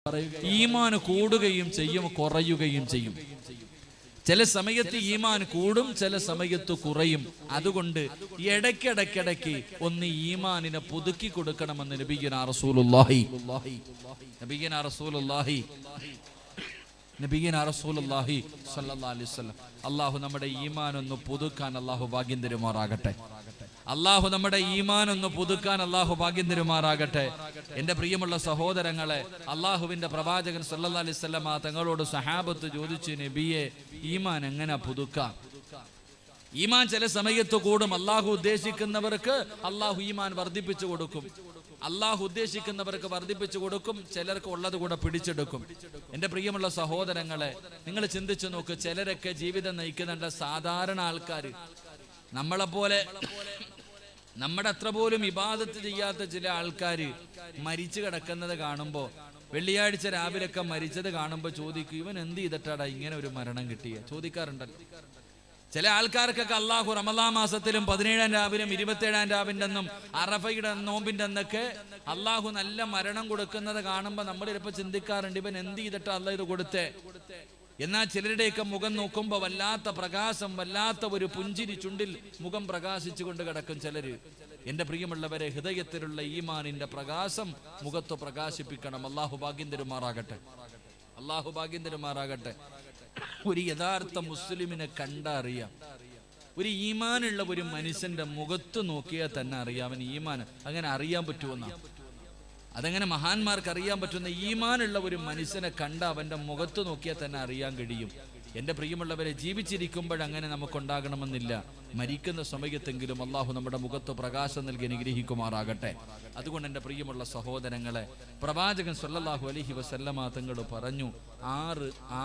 ഈമാൻ കൂടുകയും ചെയ്യും, കുറയുകയും ചെയ്യും. ചില സമയത്ത് ഈമാൻ കൂടും, ചില സമയത്ത് കുറയും. അതുകൊണ്ട് ഇടയ്ക്കിടയ്ക്കിടയ്ക്ക് ഒന്ന് ഈമാനിനെ പുതുക്കി കൊടുക്കണമെന്ന് നബിയുനാ റസൂലുള്ളാഹി സ്വല്ലല്ലാഹു അലൈഹി വസല്ലം. അല്ലാഹു നമ്മുടെ ഈമാൻ ഒന്ന് പുതുക്കാൻ അല്ലാഹു ഭാഗ്യം തരുമാറാകട്ടെ. അല്ലാഹു നമ്മുടെ ഈമാൻ ഒന്ന് പുതുക്കാൻ അല്ലാഹു ഭാഗ്യം തരുമാറാകട്ടെ. എന്റെ പ്രിയമുള്ള സഹോദരങ്ങളെ, അല്ലാഹുവിന്റെ പ്രവാചകൻ സല്ലല്ലാഹു അലൈഹി വസല്ലം തങ്ങളോട് സഹാബത്ത് ചോദിച്ചു, നബിയെ, ഈമാൻ എങ്ങനെ പുതുക്കാം? ഈമാൻ ചില സമയത്ത് കൂടും. അല്ലാഹു ഉദ്ദേശിക്കുന്നവർക്ക് അല്ലാഹു ഈമാൻ വർദ്ധിപ്പിച്ചു കൊടുക്കും. അല്ലാഹു ഉദ്ദേശിക്കുന്നവർക്ക് വർദ്ധിപ്പിച്ചു കൊടുക്കും, ചിലർക്ക് ഉള്ളത് കൂടെ പിടിച്ചെടുക്കും. എന്റെ പ്രിയമുള്ള സഹോദരങ്ങളെ, നിങ്ങൾ ചിന്തിച്ചു നോക്ക്. ചിലരൊക്കെ ജീവിതം നയിക്കുന്നുണ്ട് സാധാരണ ആൾക്കാർ, നമ്മളെപ്പോലെ നമ്മുടെ അത്ര പോലും ഇബാദത്ത് ചെയ്യാത്ത ചില ആൾക്കാർ മരിച്ചു കിടക്കുന്നത് കാണുമ്പോൾ, വെള്ളിയാഴ്ച രാവിലൊക്കെ മരിച്ചത് കാണുമ്പോൾ ചോദിക്കും, ഇവൻ എന്ത് ചെയ്തിട്ടാടാ ഇങ്ങനെ ഒരു മരണം കിട്ടിയ? ചോദിക്കാറുണ്ടല്ലോ. ചില ആൾക്കാർക്കൊക്കെ അള്ളാഹു റമദാൻ മാസത്തിലും 17-ാം രാവിലും 27-ാം രാവിന്റെ അന്നും അറഫയുടെ നോമ്പിന്റെ അന്നൊക്കെ അള്ളാഹു നല്ല മരണം കൊടുക്കുന്നത് കാണുമ്പോൾ നമ്മൾ ചിലപ്പോൾ ചിന്തിക്കാറുണ്ട്, ഇവൻ എന്ത് ചെയ്തിട്ടാ അള്ളാഹ് ഇത് കൊടുത്തേ? എന്നാൽ ചിലരുടെയൊക്കെ മുഖം നോക്കുമ്പോൾ വല്ലാത്ത പ്രകാശം, വല്ലാത്ത ഒരു പുഞ്ചിരി ചുണ്ടിൽ മുഖം പ്രകാശിച്ചു കൊണ്ട് കിടക്കും ചിലര്. എന്റെ പ്രിയമുള്ളവരെ, ഹൃദയത്തിലുള്ള ഈമാനിന്റെ പ്രകാശം മുഖത്ത് പ്രകാശിപ്പിക്കണം. അല്ലാഹു ഭാഗ്യം തരുമാറാകട്ടെ. അല്ലാഹു ഭാഗ്യം തരുമാറാകട്ടെ. ഒരു യഥാർത്ഥ മുസ്ലിമിനെ കണ്ടറിയാം. ഒരു ഈമാനുള്ള ഒരു മനുഷ്യന്റെ മുഖത്ത് നോക്കിയാൽ തന്നെ അറിയാം അവൻ ഈമാൻ. അങ്ങനെ അറിയാൻ പറ്റുമെന്നാ? അതെങ്ങനെ മഹാന്മാർക്ക് അറിയാൻ പറ്റുന്ന? ഈമാനുള്ള ഒരു മനുഷ്യനെ കണ്ട അവന്റെ മുഖത്ത് നോക്കിയാൽ തന്നെ അറിയാൻ കഴിയും. എന്റെ പ്രിയമുള്ളവരെ, ജീവിച്ചിരിക്കുമ്പോഴങ്ങനെ നമുക്കുണ്ടാകണമെന്നില്ല. മരിക്കുന്ന സമയത്തെങ്കിലും അള്ളാഹു നമ്മുടെ മുഖത്ത് പ്രകാശം നൽകി അനുഗ്രഹിക്കുമാറാകട്ടെ. അതുകൊണ്ട് എന്റെ പ്രിയമുള്ള സഹോദരങ്ങളെ, പ്രവാചകൻ സല്ലല്ലാഹു അലൈഹി വസല്ലമ തങ്ങൾ പറഞ്ഞു,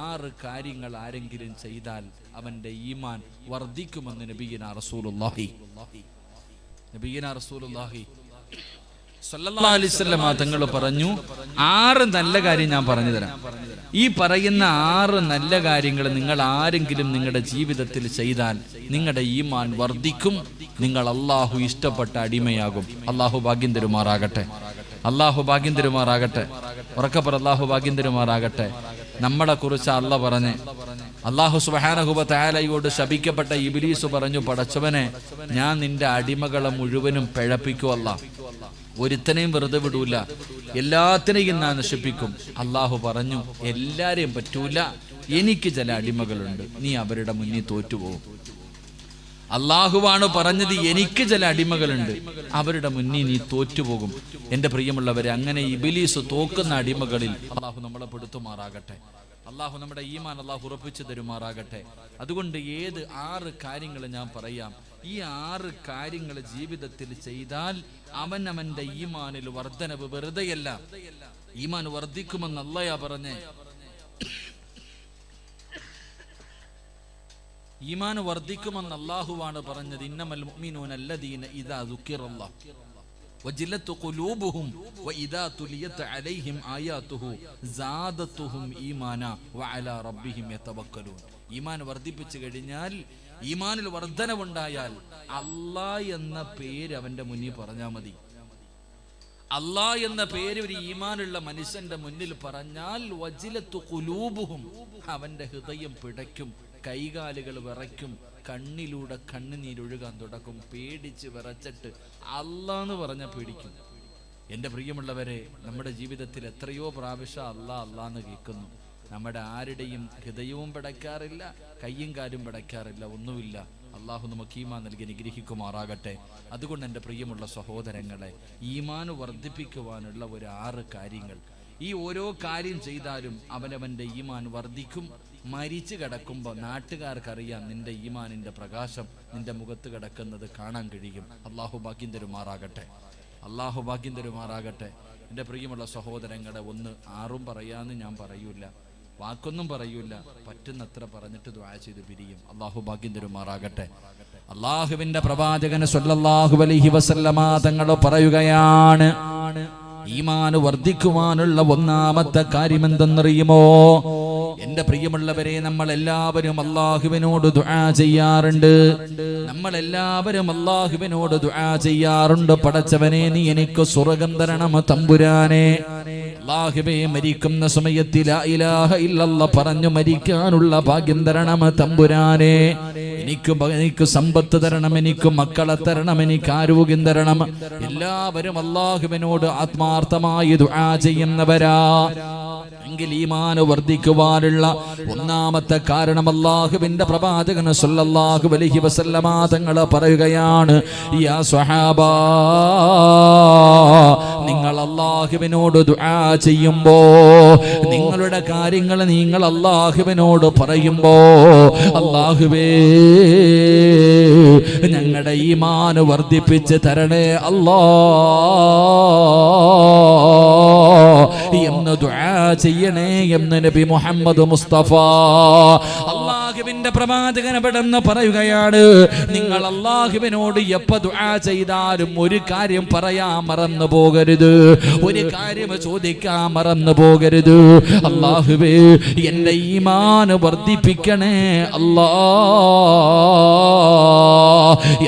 ആറ് കാര്യങ്ങൾ ആരെങ്കിലും ചെയ്താൽ അവന്റെ ഈമാൻ വർദ്ധിക്കുമെന്ന് നബിയുനാ റസൂലുള്ളാഹി സല്ലല്ലാഹു അലൈഹി വസല്ലം തങ്ങൾ പറഞ്ഞു. 6 നല്ല കാര്യം ഞാൻ പറഞ്ഞു തരാം. ഈ പറയുന്ന 6 നല്ല കാര്യങ്ങൾ നിങ്ങൾ ആരെങ്കിലും നിങ്ങളുടെ ജീവിതത്തിൽ ചെയ്താൽ നിങ്ങളുടെ ഈമാൻ വർദ്ധിക്കും, നിങ്ങൾ അല്ലാഹു ഇഷ്ടപ്പെട്ട അടിമയാകും. അല്ലാഹു ഭാഗ്യം തരുമാറാകട്ടെ. അല്ലാഹു ഭാഗ്യം തരുമാറാകട്ടെ. ഉറക്കപ്പറ, അല്ലാഹു ഭാഗ്യം തരുമാറാകട്ടെ. നമ്മളെ കുറിച്ച് അല്ലാഹു പറഞ്ഞ്, അല്ലാഹു സുബ്ഹാനഹു വ തആലയോട് ശപിക്കപ്പെട്ട ഇബ്ലീസ് പറഞ്ഞു, പടച്ചവനെ, ഞാൻ നിന്റെ അടിമകളെ മുഴുവനും പിഴപ്പിക്കുമല്ല, ഒരുത്തനെയും വെറുതെ വിടൂല, എല്ലാത്തിനെയും ഞാൻ നശിപ്പിക്കും. അള്ളാഹു പറഞ്ഞു, എല്ലാരെയും പറ്റൂല, എനിക്ക് ചില അടിമകളുണ്ട്, നീ അവരുടെ മുന്നിൽ തോറ്റുപോകും. അള്ളാഹുവാണ് പറഞ്ഞത്, എനിക്ക് ചില അടിമകളുണ്ട്, അവരുടെ മുന്നിൽ നീ തോറ്റുപോകും. എന്റെ പ്രിയമുള്ളവരെ, അങ്ങനെ ഇബ്ലീസ് തോക്കുന്ന അടിമകളിൽ അള്ളാഹു നമ്മളെ പെടുത്തുമാറാകട്ടെ. അള്ളാഹു നമ്മുടെ ഈമാൻ അള്ളാഹു ഉറപ്പിച്ചു തരുമാറാകട്ടെ. അതുകൊണ്ട് 6 കാര്യങ്ങൾ ഞാൻ പറയാം. ഈ 6 കാര്യങ്ങൾ ജീവിതത്തിൽ ചെയ്താൽ അവന്റെ ഈമാനിൽ വർധനവ് വെറുതെയല്ല, ഈമാൻ വർദ്ധിക്കുമെന്ന് അല്ലാഹു പറഞ്ഞേ. ഈമാൻ വർദ്ധിക്കുമെന്ന് അല്ലാഹുവാണ് പറഞ്ഞത്. ഇന്നമൽ മുഅ്മിനൂന അല്ലദീന ഇദാ ദുക്കിറല്ലാഹു വജിലത്ത് ഖുലൂബുഹും വഇദാ തുലിയത് അലൈഹിം ആയാതുഹു സാദത്തുഹും ഈമാനാ വഅലാ റബ്ബിഹിം യതവക്കലൂൻ. ഈമാൻ വർദ്ധിപ്പിച്ചു കഴിഞ്ഞാൽ, ഈമാനിൽ വർധനവുണ്ടായാൽ അല്ലാഹ് എന്ന പേര് അവന്റെ മുന്നിൽ പറഞ്ഞാൽ മതി. അല്ലാഹ് എന്ന പേര് ഒരു ഈമാനുള്ള മനുഷ്യന്റെ മുന്നിൽ പറഞ്ഞാൽ വജിലത്തു ഖുലൂബുഹും, അവന്റെ ഹൃദയം പിടയ്ക്കും, കൈകാലുകൾ വിറയ്ക്കും, കണ്ണിലൂടെ കണ്ണുനീരൊഴുകാൻ തുടക്കും. പേടിച്ച് വിറച്ചിട്ട് അല്ലാന്ന് പറഞ്ഞ പേടിക്കും. എൻ്റെ പ്രിയമുള്ളവരെ, നമ്മുടെ ജീവിതത്തിൽ എത്രയോ പ്രാവശ്യം അല്ലാന്ന് കേൾക്കുന്നു. നമ്മുടെ ആരുടെയും ഹൃദയവും പിടയ്ക്കാറില്ല, കയ്യും കാലും പിടയ്ക്കാറില്ല, ഒന്നുമില്ല. അള്ളാഹു നമുക്ക് ഈമാൻ നൽകി അനുഗ്രഹിക്കുമാറാകട്ടെ. അതുകൊണ്ട് എൻ്റെ പ്രിയമുള്ള സഹോദരങ്ങളെ, ഈമാൻ വർദ്ധിപ്പിക്കുവാനുള്ള ഒരു 6 കാര്യങ്ങൾ, ഈ ഓരോ കാര്യം ചെയ്താലും അവനവൻ്റെ ഈമാൻ വർദ്ധിക്കും. മരിച്ചു കിടക്കുമ്പോൾ നാട്ടുകാർക്കറിയാം നിന്റെ ഈമാനിന്റെ പ്രകാശം നിന്റെ മുഖത്ത് കിടക്കുന്നത് കാണാൻ കഴിയും. അള്ളാഹു ഭാഗ്യം തരുമാറാകട്ടെ. അള്ളാഹു ഭാഗ്യം തരുമാറാകട്ടെ. എൻ്റെ പ്രിയമുള്ള സഹോദരങ്ങളെ, 6 പറയാന്ന് ഞാൻ പറയൂല, വാക്കൊന്നും പറയൂല, പറ്റുന്നത്ര പറഞ്ഞിട്ട് ദുആ ചെയ്ത് പിരിയും. അള്ളാഹു ഭാഗ്യം തരുമാറാകട്ടെ. അള്ളാഹുവിന്റെ പ്രവാചകൻ സല്ലല്ലാഹു അലൈഹി വസല്ലമ തങ്ങൾ പറയുകയാണ്, ഈമാൻ വർദ്ധിക്കുവാനുള്ള 1ാമത്തെ കാര്യം എന്തെന്നറിയുമോ? എന്റെ പ്രിയമുള്ളവരെ, നമ്മൾ എല്ലാവരും അല്ലാഹുവിനോട് ദുആ ചെയ്യാറുണ്ട്. പടച്ചവനെ, നീ എനിക്ക് സ്വർഗ്ഗം തരണം തമ്പുരാനെ. അല്ലാഹുവേ മരിക്കുന്ന സമയത്ത് ലാ ഇലാഹ ഇല്ലല്ലാഹ് പറഞ്ഞു മരിക്കാനുള്ള ഭാഗ്യം തരണം തമ്പുരാനെ. എനിക്ക് സമ്പത്ത് തരണം, എനിക്ക് മക്കളെ തരണം, എനിക്ക് ആരോഗ്യം തരണം. എല്ലാവരും അല്ലാഹുവിനോട് ആത്മാർത്ഥമായി ദുആ ചെയ്യുന്നവരാ. എങ്കിൽ ഈമാൻ വർദ്ധിക്കുവാനുള്ള ഒന്നാമത്തെ കാരണം അല്ലാഹുവിന്റെ പ്രവാചകൻ സല്ലല്ലാഹു അലൈഹി വസല്ലമ തങ്ങൾ പറയുകയാണ്, യാ സ്വഹാബാ, നിങ്ങൾ അല്ലാഹുവിനോട് ദുആ ചെയ്യുമ്പോ, നിങ്ങളുടെ കാര്യങ്ങൾ നിങ്ങൾ അല്ലാഹുവിനോട് പറയുമ്പോ, അല്ലാഹുവേ ഞങ്ങളുടെ ഈമാൻ വർദ്ധിപ്പിച്ച് തരണേ അല്ലാ എന്ന് ദുആ ചെയ്യണേ എന്ന് നബി മുഹമ്മദ് മുസ്തഫ. അല്ലാഹുവിന്റെ പ്രവാചകൻ പെട്ടെന്ന് പറയുകയാണ്, നിങ്ങൾ അല്ലാഹുവിനോട് എപ്പോ ദുആ ചെയ്താലും ഒരു കാര്യം പറയാൻ മറന്നു പോകരുത്, ഒരു കാര്യം ചോദിക്കാൻ മറന്നു പോകരുത്. അല്ലാഹുവേ എന്റെ ഈമാൻ വർദ്ധിപ്പിക്കണേ അല്ലാ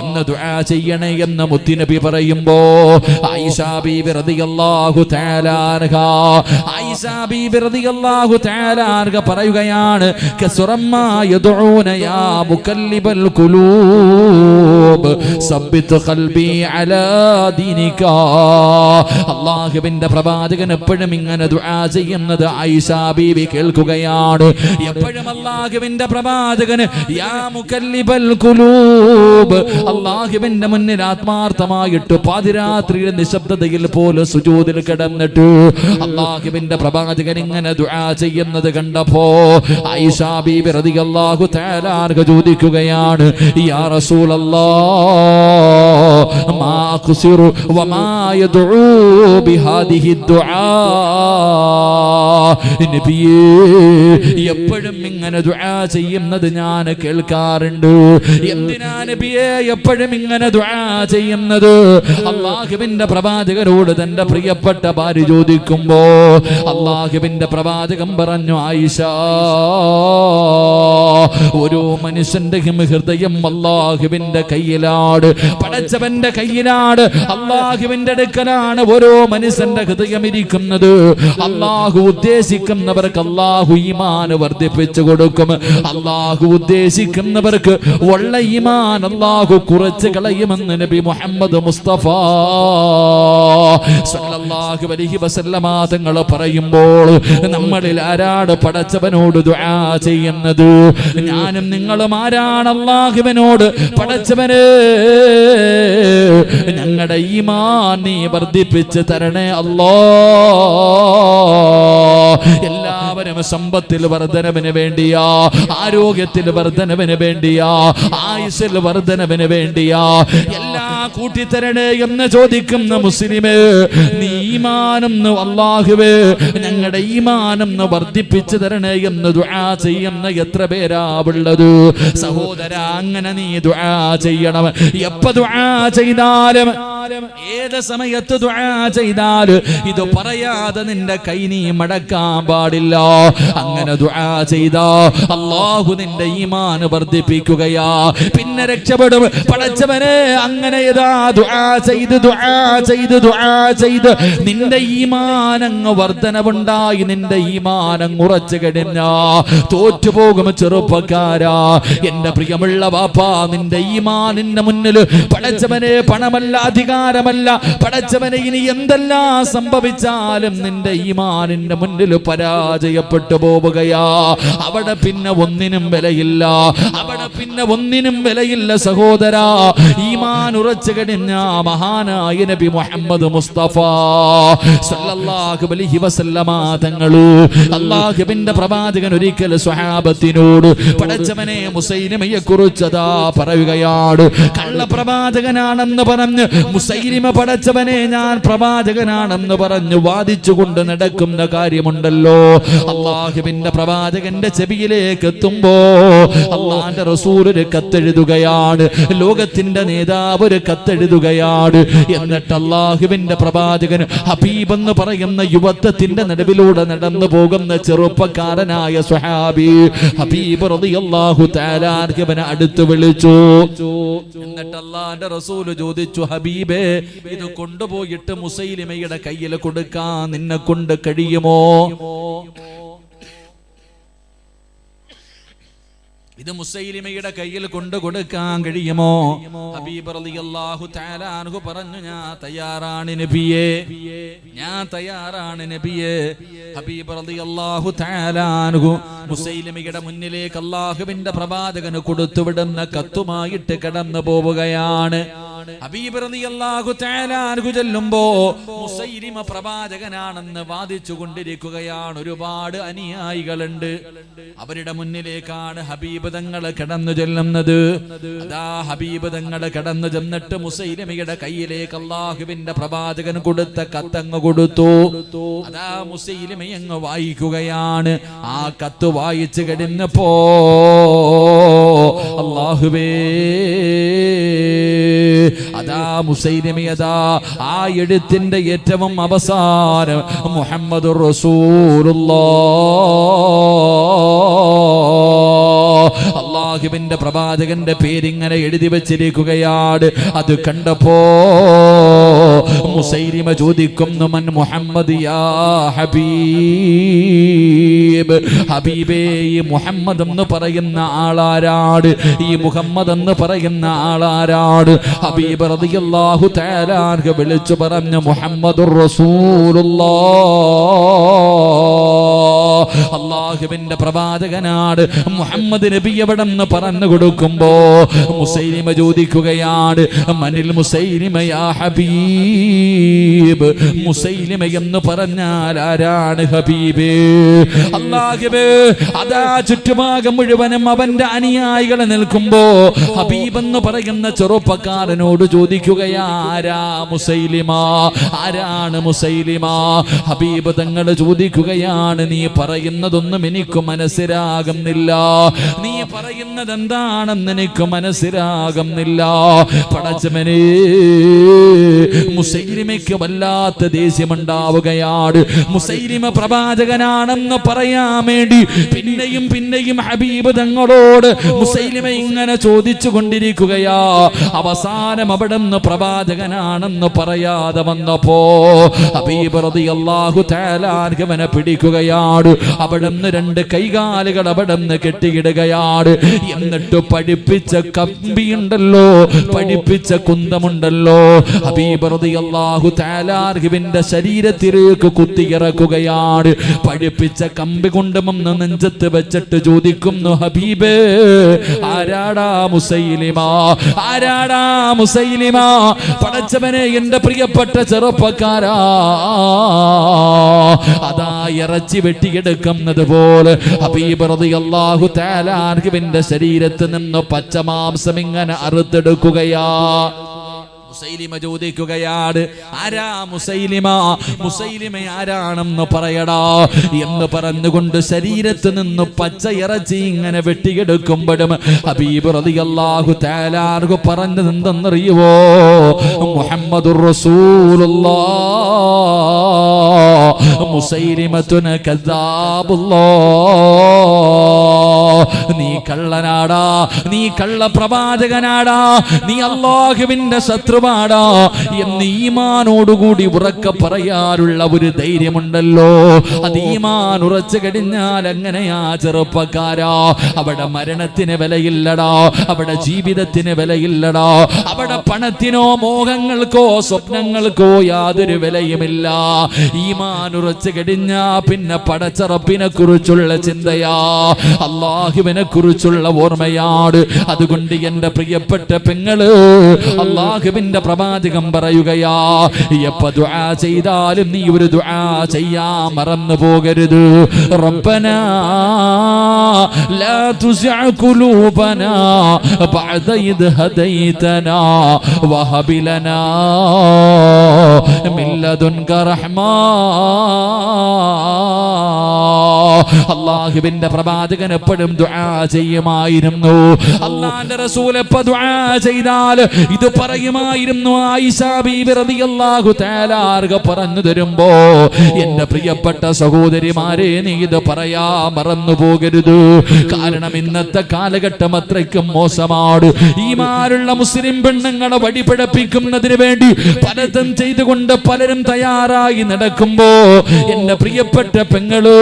എന്ന് ദുആ ചെയ്യണേ എന്ന് മുത്തുനബി പറയുമ്പോ ആയിഷ ബീബി റളിയല്ലാഹു തആല അൻഹാ, ആയിഷ ബീബി റളിയല്ലാഹു തആല അൻഹ പറയുകയാണ്, കസറമ്മാ യദഊന യാ മുകല്ലിബൽ ഖുലൂബ് സബ്ബിത് ഖൽബി അലാ ദീനിക. അല്ലാഹുവിന്റെ പ്രവാചകൻ എപ്പോഴും ഇങ്ങനെ ദുആ ചെയ്യുന്നത് ആയിഷ ബീബി കേൾക്കുകയാണ്. എപ്പോഴും അല്ലാഹുവിന്റെ പ്രവാചകൻ യാ മുകല്ലിബൽ ഖുലൂബ്, അല്ലാഹുവിന്റെ മുന്നിൽ ആത്മാർത്ഥമായിട്ട് പാതിരാത്രിയുടെ നിശബ്ദതയിൽ പോലും സുജൂദിൽ കിടന്നിട്ട് അല്ലാഹുവിന്റെ പ്രവാചകൻ ഇങ്ങനെ ദുആ ചെയ്യുന്നത് കണ്ടപ്പോ ആയിഷ ബീബി റളിയല്ലാഹു തആല അൻഹ ചോദിക്കുകയാണ്, യാ റസൂലല്ലാഹ് മാ ഖുസിറു വമാ യദഉ ബിഹാദിഹി ദുആ. നബിയേ എപ്പോഴും ഇങ്ങനെ ദുആ ചെയ്യുന്നത് ഞാൻ കേൾക്കാറുണ്ട്. എന്തിനാ നബിയേ എപ്പോഴും ഇങ്ങനെ ദുആ ചെയ്യുന്നത്? അല്ലാഹുവിന്റെ പ്രവാചകനോട് തന്റെ പ്രിയപ്പെട്ട ഭാര്യ ചോദിക്കുമ്പോ അല്ലാഹുവിന്റെ പ്രവാചകൻ പറഞ്ഞു, ആയിഷ, ഓരോ മനുഷ്യന്റെ ഹൃദയം അല്ലാഹുവിന്റെ കയ്യിലാണ്, പടച്ചവന്റെ കയ്യിലാണ്, അല്ലാഹുവിന്റെ അടുക്കലാണ് ഓരോ മനുഷ്യന്റെ ഹൃദയം ഇരിക്കുന്നത്. അല്ലാഹു ഉദ്ദേശിക്കുന്നവർക്ക് അല്ലാഹു ഈമാൻ വർദ്ധിപ്പിച്ചു കൊടുക്കും. അല്ലാഹു ഉദ്ദേശിക്കുന്നവർക്ക് ഉള്ള ഈമാൻ അല്ലാഹു കുറച്ച് കളയുമെന്ന് നബി മുഹമ്മദ് മുസ്തഫ സല്ലല്ലാഹു അലൈഹി വസല്ലമ തങ്ങൾ പറയുമ്പോൾ നമ്മളിൽ ആരാണ് പടച്ചവനോട് ദുആ ചെയ്യുന്നത്? ഞാനും നിങ്ങളും ആരാണ് അല്ലാഹുവിനോട് പടച്ചവനെ ഞങ്ങളുടെ ഈമാൻ നീ വർദ്ധിപ്പിച്ച് തരണേ അല്ലാ. എല്ലാവരും സമ്പത്തിൽ വർധനവിന് വേണ്ടിയാ, ആരോഗ്യത്തിൽ വർധനവിന് വേണ്ടിയാ, ആയുസ്സിൽ വർധനവിന് വേണ്ടിയാ എല്ലാ കൂട്ടിത്തരണേ എന്ന് ചോദിക്കുന്ന മുസ്ലിമേ, നീ ഈമാനെന്ന് അല്ലാഹുവേ ഞങ്ങളുടെ ഈമാനെന്ന് വർദ്ധിപ്പിച്ചു തരണേ എന്ന് ദുആ ചെയ്യുന്ന എത്ര പേരാ ഉള്ളത്? സഹോദര, അങ്ങനെ നീ ദുആ ചെയ്യണം. എപ്പോ ദുആ ചെയ്താലും, ഏത് സമയത്ത് ദുആ ചെയ്താലും ഇത് പറയാതെ നിന്റെ കൈ നീ മടക്കാൻ പാടില്ല. അങ്ങനെ ദുആ ചെയ്താ അല്ലാഹു നിന്റെ ഈമാൻ വർദ്ധിപ്പിക്കുകയാ, പിന്നെ രക്ഷപ്പെടും. പടച്ചവനെ അങ്ങനെ ദുആ ചെയ്ത് ദുആ ചെയ്ത് ദുആ ചെയ്ത് നിന്റെ ഈമാൻ അങ്ങ് വർധനവുണ്ടായി, നിന്റെ ഈമാൻ അങ്ങ് ഉറച്ചു കഴിഞ്ഞാ തോറ്റുപോകും. ചെറുപ്പക്കാരാ, എന്റെ പ്രിയമുള്ള വാപ്പാ, നിന്റെ ഈമാനിന്റെ മുന്നിൽ പടച്ചവനെ പണമല്ല, അധികാരമല്ല, പടച്ചവനെ ഇനി എന്തെല്ലാം സംഭവിച്ചാലും നിന്റെ ഈമാനിന്റെ മുന്നിൽ പരാജയപ്പെട്ടു പോവുകയാ. അവിടെ പിന്നെ ഒന്നിനും വിലയില്ല, അവിടെ പിന്നെ ഒന്നിനും വിലയില്ല സഹോദരാ. ഈമാൻ ഉറച്ചു കഴിഞ്ഞ മഹാനായ നബി മുഹമ്മദ് മുസ്തഫ സല്ലല്ലാഹു അലൈഹി വസല്ലമ തങ്ങള്, അല്ലാഹുവിന്റെ പ്രവാചകൻ ഒരിക്കൽ സ്വഹാബത്തിനോട് പടച്ചവനെ മുസൈലിമയെ കുറിച്ചതാ പറയുകയാണ്. കള്ളപ്രവാചകനാണെന്ന് പറഞ്ഞ് മുസൈലിമ പടച്ചവനെ ഞാൻ പ്രവാചകനാണെന്ന് പറഞ്ഞു വാദിച്ചുകൊണ്ട് നടക്കുന്ന കാര്യമുണ്ടല്ലോ. അല്ലാഹുവിന്റെ പ്രവാചകന്റെ ചെവിയിലേക്ക് എത്തുമ്പോ അല്ലാഹുവിന്റെ റസൂൽ ഒരു കത്തെഴുതുകയാണ്. ലോകത്തിന്റെ നേതാവ് ഒരു കത്തെഴുതുകയാണ്. എന്നിട്ട് അല്ലാഹുവിന്റെ പ്രവാചകൻ ഹബീബ് എന്ന് പറയുന്ന യുവത്വത്തിന്റെ നടുവിലൂടെ നടന്നു പോകുന്ന ചെറുപ്പക്കാരനായ സ്വഹാബി ഹബീബ് റളിയല്ലാഹു തആല അൻഹുവിനെ അടുത്ത് വിളിച്ചു. എന്നിട്ട് അല്ലാഹുവിന്റെ റസൂൽ ചോദിച്ചു, ഹബീബേ, ഇത് കൊണ്ടുപോയിട്ട് മുസൈലിമയുടെ കയ്യിൽ കൊടുക്കാൻ നിന്നെ കൊണ്ട് കഴിയുമോ? ഇത് മുസൈലിമയുടെ കയ്യിൽ കൊണ്ടു കൊടുക്കാൻ കഴിയുമോ? ഹബീബ് റളിയല്ലാഹു തആല അൻഹു പറഞ്ഞു, ഞാൻ തയ്യാറാണ് നബിയേ, ഞാൻ തയ്യാറാണ് നബിയേ. ഹബീബ് റളിയല്ലാഹു തആല അൻഹു മുസൈലിമയുടെ മുന്നിലേക്ക് അല്ലാഹുവിന്റെ പ്രവാചകന് കൊടുത്തുവിടുന്ന കത്തുമായിട്ട് കടന്നു പോവുകയാണ്. ഹബീബ് റളിയല്ലാഹു തആല അൻഹു ചെല്ലുമ്പോ മുസൈലിമ പ്രവാചകനാണെന്ന് വാദിച്ചു കൊണ്ടിരിക്കുകയാണ്. ഒരുപാട് അനുയായികളുണ്ട്. അവരുടെ മുന്നിലേക്കാണ് ഹബീബ് തങ്ങൾ കടന്നു ചെല്ലുന്നത്. അതാ ഹബീബ് തങ്ങൾ കടന്നു ചെന്നിട്ട് മുസൈലിമയുടെ കയ്യിലേക്ക് അല്ലാഹുവിന്റെ പ്രവാചകൻ കൊടുത്ത കത്തങ്ങ് കൊടുത്തു. അതാ മുസൈലിമ അങ്ങ് വായിക്കുകയാണ്. ആ കത്ത് വായിച്ചു കഴിഞ്ഞപ്പോ അല്ലാഹുവേ, അതാ മുസൈലിമയതാ ആ എഴുത്തിന്റെ ഏറ്റവും അവസാനം മുഹമ്മദുർ റസൂലുള്ളാഹ്, അല്ലാഹുവിന്റെ പ്രവാചകന്റെ പേരിങ്ങനെ എഴുതി വെച്ചിരിക്കുകയാണ്. അത് കണ്ടപ്പോ മുസൈലിമ ചോദിക്കുന്നു, മൻ മുഹമ്മദ് യാ ഹബീബ്, ഹബീബേ, ഈ മുഹമ്മദ് എന്ന് പറയുന്ന ആളാരാട്? ഈ മുഹമ്മദ് എന്ന് പറയുന്ന ആളാരാട്? ഹബീബ് റളിയല്ലാഹു തആല അൻഹു വിളിച്ചു പറഞ്ഞു, മുഹമ്മദുർ റസൂലുള്ളാഹ്, അല്ലാഹുവിന്റെ പ്രവാചകനാണ് മുഹമ്മദ് നബി എവിടെന്ന് പറഞ്ഞു കൊടുക്കുമ്പോ മുസൈലിമ ചോദിക്കുകയാണ്, മനിൽ മുസൈലിമ യാ ഹബീബ്, മുസൈലിമ എന്ന് പറഞ്ഞാൽ ആരാണ് ഹബീബേ? അല്ലാഹുവേ, അതാ ചുറ്റുഭാഗം മുഴുവനും അവന്റെ അനുയായികൾ നിൽക്കുമ്പോ ഹബീബ് എന്ന് പറയുന്ന ചെറുപ്പക്കാരനോട് ചോദിക്കുകയാ, ആരാ മുസൈലിമ, ആരാണ് മുസൈലിമ? ഹബീബ് തങ്ങൾ ചോദിക്കുകയാണ്, നീ പറയുന്നതൊന്നും എനിക്ക് മനസ്സിലാകുന്നില്ല, നീ പറയുന്നത് എന്താണെന്ന് എനിക്ക് മനസ്സിലാകുന്നില്ല. പടച്ചവനേ, മുസൈലിമയ്ക്ക് വല്ലാത്ത ദേഷ്യമുണ്ടാവുകയാണ്. മുസൈലിമ പ്രവാചകനാണെന്ന് പറയാൻ വേണ്ടി പിന്നെയും പിന്നെയും ഹബീബ് തങ്ങളോട് മുസൈലിമ ഇങ്ങനെ ചോദിച്ചു കൊണ്ടിരിക്കുകയാ. അവസാനം അവിടുന്ന് പ്രവാചകനാണെന്ന് പറയാതെ വന്നപ്പോ ഹബീബ് റളിയല്ലാഹു തആല അൻഹുവിനെ പിടിക്കുകയാണ്. അവിടുന്ന് രണ്ട് കൈകാലുകൾ അവിടുന്ന് കെട്ടിയിടുകയാണ്. എന്നിട്ട് പഠിപ്പിച്ച കമ്പിയുണ്ടല്ലോ, പഠിപ്പിച്ച കുന്തമുണ്ടല്ലോ, ഹബീബ് റളിയല്ലാഹു തആല അൻഹുവിന്റെ ശരീരത്തിലേക്ക് കുത്തിയിറക്കുകയാണ്. പഠിപ്പിച്ച കമ്പി കൊണ്ടുമൊന്ന് നെഞ്ചത്ത് വെച്ചിട്ട് ചോദിക്കുന്നു, ഹബീബേ, ആരാടാ മുസൈലിമ, ആരാടാ മുസൈലിമ? പടച്ചവനെ, എന്റെ പ്രിയപ്പെട്ട ചെറുപ്പക്കാരാ, അതാ ഇറച്ചി വെട്ടിയെടുക്കുന്നത് പോലെ ഹബീബ് റളിയല്ലാഹു തആല അൻഹുവിന്റെ ശരീരത്തിൽ നിന്ന് പച്ചമാംസം ഇങ്ങനെ അറുത്തെടുക്കുകയാ. മുസൈലിമ ചോദിക്കുകയാണ്, ആരാ മുസൈലിമ, മുസൈലിമ ആരാണെന്ന് പറയടാ എന്ന് പറഞ്ഞുകൊണ്ട് ശരീരത്ത് നിന്ന് പച്ച ഇറച്ചി ഇങ്ങനെ വെട്ടിയെടുക്കുമ്പോഴും ഹബീബ് റളിയല്ലാഹു തആല അൻഹു പറഞ്ഞത് എന്തെന്നറിയുവോ? മുഹമ്മദുർ റസൂലുള്ളാഹ് മുസൈലിമത്തുന കദ്ദാബുല്ലാഹ്, നീ കള്ളനാടാ, നീ കള്ള പ്രവാചകനാടാ, നീ അല്ലാഹുവിന്റെ ശത്രുവാടാ എന്ന് ഈമാനോടുകൂടി ഉറക്കെ പറയാനുള്ള ഒരു ധൈര്യമുണ്ടല്ലോ. അത് ഈമാൻ ഉറച്ചു കഴിഞ്ഞാൽ എങ്ങനെയാ ചെറുപ്പക്കാരാ? അവിടെ മരണത്തിന് വിലയില്ലടാ, അവിടെ ജീവിതത്തിന് വിലയില്ലടാ, അവിടെ പണത്തിനോ മോഹങ്ങൾക്കോ സ്വപ്നങ്ങൾക്കോ യാതൊരു വിലയുമില്ല. ഈമാൻ ഉറച്ചു കഴിഞ്ഞാ പിന്നെ പടച്ചറപ്പിനെ കുറിച്ചുള്ള ചിന്തയാ, അല്ലാഹുവിനെ കുറിച്ചുള്ള ഓർമ്മയാണ്. അതുകൊണ്ട് എന്റെ പ്രിയപ്പെട്ട പെങ്ങള്, അല്ലാഹുവിന്റെ പ്രവാചകം പറയുകയാ, എപ്പ ദുആ ചെയ്താലും നീ ഒരു ദുആ ചെയ്യാൻ മറന്നു പോകരുത്. റബ്ബനാ ലാ തുസിഅ ഖുലൂബനാ ബഅദ ഇദ് ഹദൈതനാ വഹബ് ലനാ മിൻ ലദുൻക റഹ്മാ. അല്ലാഹുവിന്റെ പ്രവാചകൻ എപ്പോഴും ദുആ ചെയ്യുമായിരുന്നു. അല്ലാഹുവിന്റെ റസൂൽ എപ്പോൾ ദുആ ചെയ്താൽ ഇത് പറയുമായിരുന്നു. ആയിഷ ബീബി റളിയല്ലാഹു തആല പറഞ്ഞു തരുമ്പോ, എന്റെ പ്രിയപ്പെട്ട സഹോദരിമാരെ, നീ ഇത് പറയാ മറന്നു പോകരുത്. കാരണം ഇന്നത്തെ കാലഘട്ടം അത്രയ്ക്കും മോശമാണ്. ഈമാനുള്ള മുസ്ലിം പെണ്ണുങ്ങളെ വഴിപിഴപ്പിക്കുന്നതിന് വേണ്ടി പലതും ചെയ്തുകൊണ്ട് പലരും തയ്യാറായി നടക്കുമ്പോ, എന്റെ പ്രിയപ്പെട്ട പെങ്ങള്,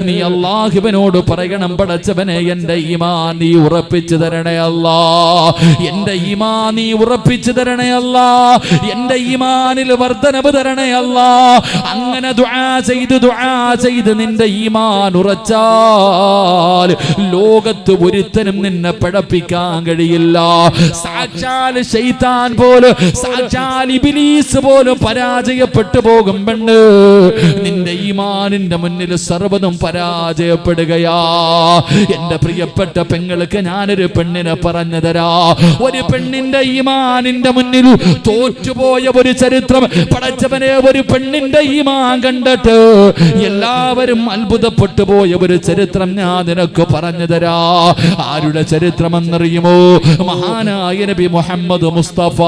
നീ അല്ലാഹുവിനോട് പറയണം, പടച്ചവനെ എന്റെ ഈമാൻ നീ ഉറപ്പിച്ചു തരണേ അല്ലാ, എന്റെ ഈമാൻ നീ ഉറപ്പിച്ചു തരണേ അല്ലാ, എന്റെ ഈമാനിൽ വർദ്ധനവ് തരണേ അല്ലാ. അങ്ങനെ ദുആ ചെയ്ത് നിന്റെ ഈമാൻ ഉറച്ചാൽ ലോകത്ത് ഒരുത്തനും നിന്നെ പഴപ്പിക്കാൻ കഴിയില്ല. സാക്ഷാൽ ശൈത്താൻ പോലും, സാക്ഷാൽ ഇബ്ലീസ് പോലും പരാജയപ്പെട്ടു പോകും പെണ്ണ്. നിന്റെ ഈമാനിന്റെ മുന്നിൽ സർവ്വതും പരാജയപ്പെടുകയാ. എന്റെ പ്രിയപ്പെട്ട പെങ്ങൾക്ക് ഞാനൊരു പെണ്ണിനെ പറഞ്ഞു തരാ. ഒരു പെണ്ണിന്റെ ഈമാനിന്റെ മുന്നിൽ തോറ്റുപോയ ഒരു ചരിത്രം, പടച്ചവനെ, ഒരു പെണ്ണിന്റെ ഈമാൻ കണ്ടിട്ട് എല്ലാവരും അത്ഭുതപ്പെട്ടു പോയ ഒരു ചരിത്രം ഞാൻ നിനക്ക് പറഞ്ഞു തരാ. ആരുടെ ചരിത്രമെന്നറിയുമോ? മഹാനായ നബി മുഹമ്മദ് മുസ്തഫ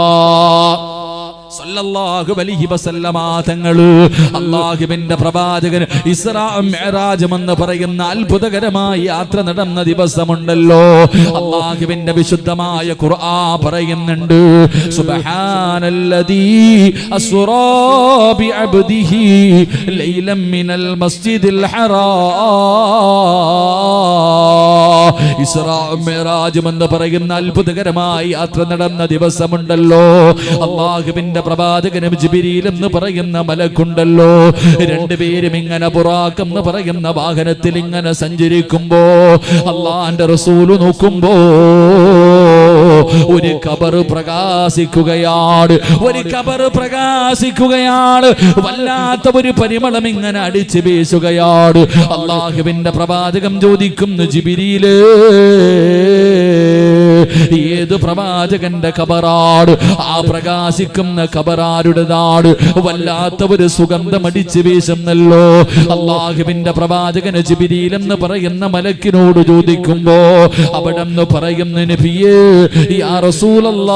സല്ലല്ലാഹു അലൈഹി വസല്ലമ തങ്ങൾ, അല്ലാഹുവിന്റെ പ്രവാചകൻ ഇസ്രാ മിഅ്റാജ് എന്ന് പറയുന്ന അത്ഭുതകരമായ യാത്ര നടന്ന ദിവസമുണ്ടല്ലോ. അല്ലാഹുവിന്റെ വിശുദ്ധമായ ഖുർആൻ പറയുന്നുണ്ട്, സുബ്ഹാനല്ലദീ അസ്റാ ബിഅബ്ദിഹി ലൈലൻ മിനൽ മസ്ജിദിൽ ഹറാം. ഇസ്രാ മിഅ്റാജ് എന്ന് പറയുന്ന അത്ഭുതകരമായ യാത്ര നടന്ന ദിവസമുണ്ടല്ലോ. അല്ലാഹുവിന്റെ പ്രവാചകനും ജിബ്രീൽ എന്ന് പറയുന്ന മലക്കുണ്ടല്ലോ, രണ്ടുപേരും ഇങ്ങനെ ബുറാഖ് എന്ന് പറയുന്ന വാഹനത്തിൽ ഇങ്ങനെ സഞ്ചരിക്കുമ്പോ അല്ലാഹുവിന്റെ റസൂൽ നോക്കുമ്പോ ഒരു ഖബർ പ്രകാശിക്കുകയാണ്, ഒരു ഖബർ പ്രകാശിക്കുകയാണ്. വല്ലാത്ത ഒരു പരിമളം ഇങ്ങനെ അടിച്ചു വീശുകയാണ്. അല്ലാഹുവിന്റെ പ്രവാചകൻ ചോദിക്കുന്നു, ജിബ്രീലേ, ഏത് പ്രവാചകന്റെ ഖബറാണ്? ആ പ്രകാശിക്കുന്ന ഖബറാരുടേതാണ്? വല്ലാത്ത ഒരു സുഗന്ധം അടിച്ചു വീശുന്നല്ലോ. അല്ലാഹുവിന്റെ പ്രവാചകൻ ജിബ്രീൽ എന്ന് പറയുന്ന മലക്കിനോട് ചോദിക്കുമ്പോ അവിടെന്ന് പറയുന്ന, നബിയേ, യാ റസൂലല്ലാഹ്,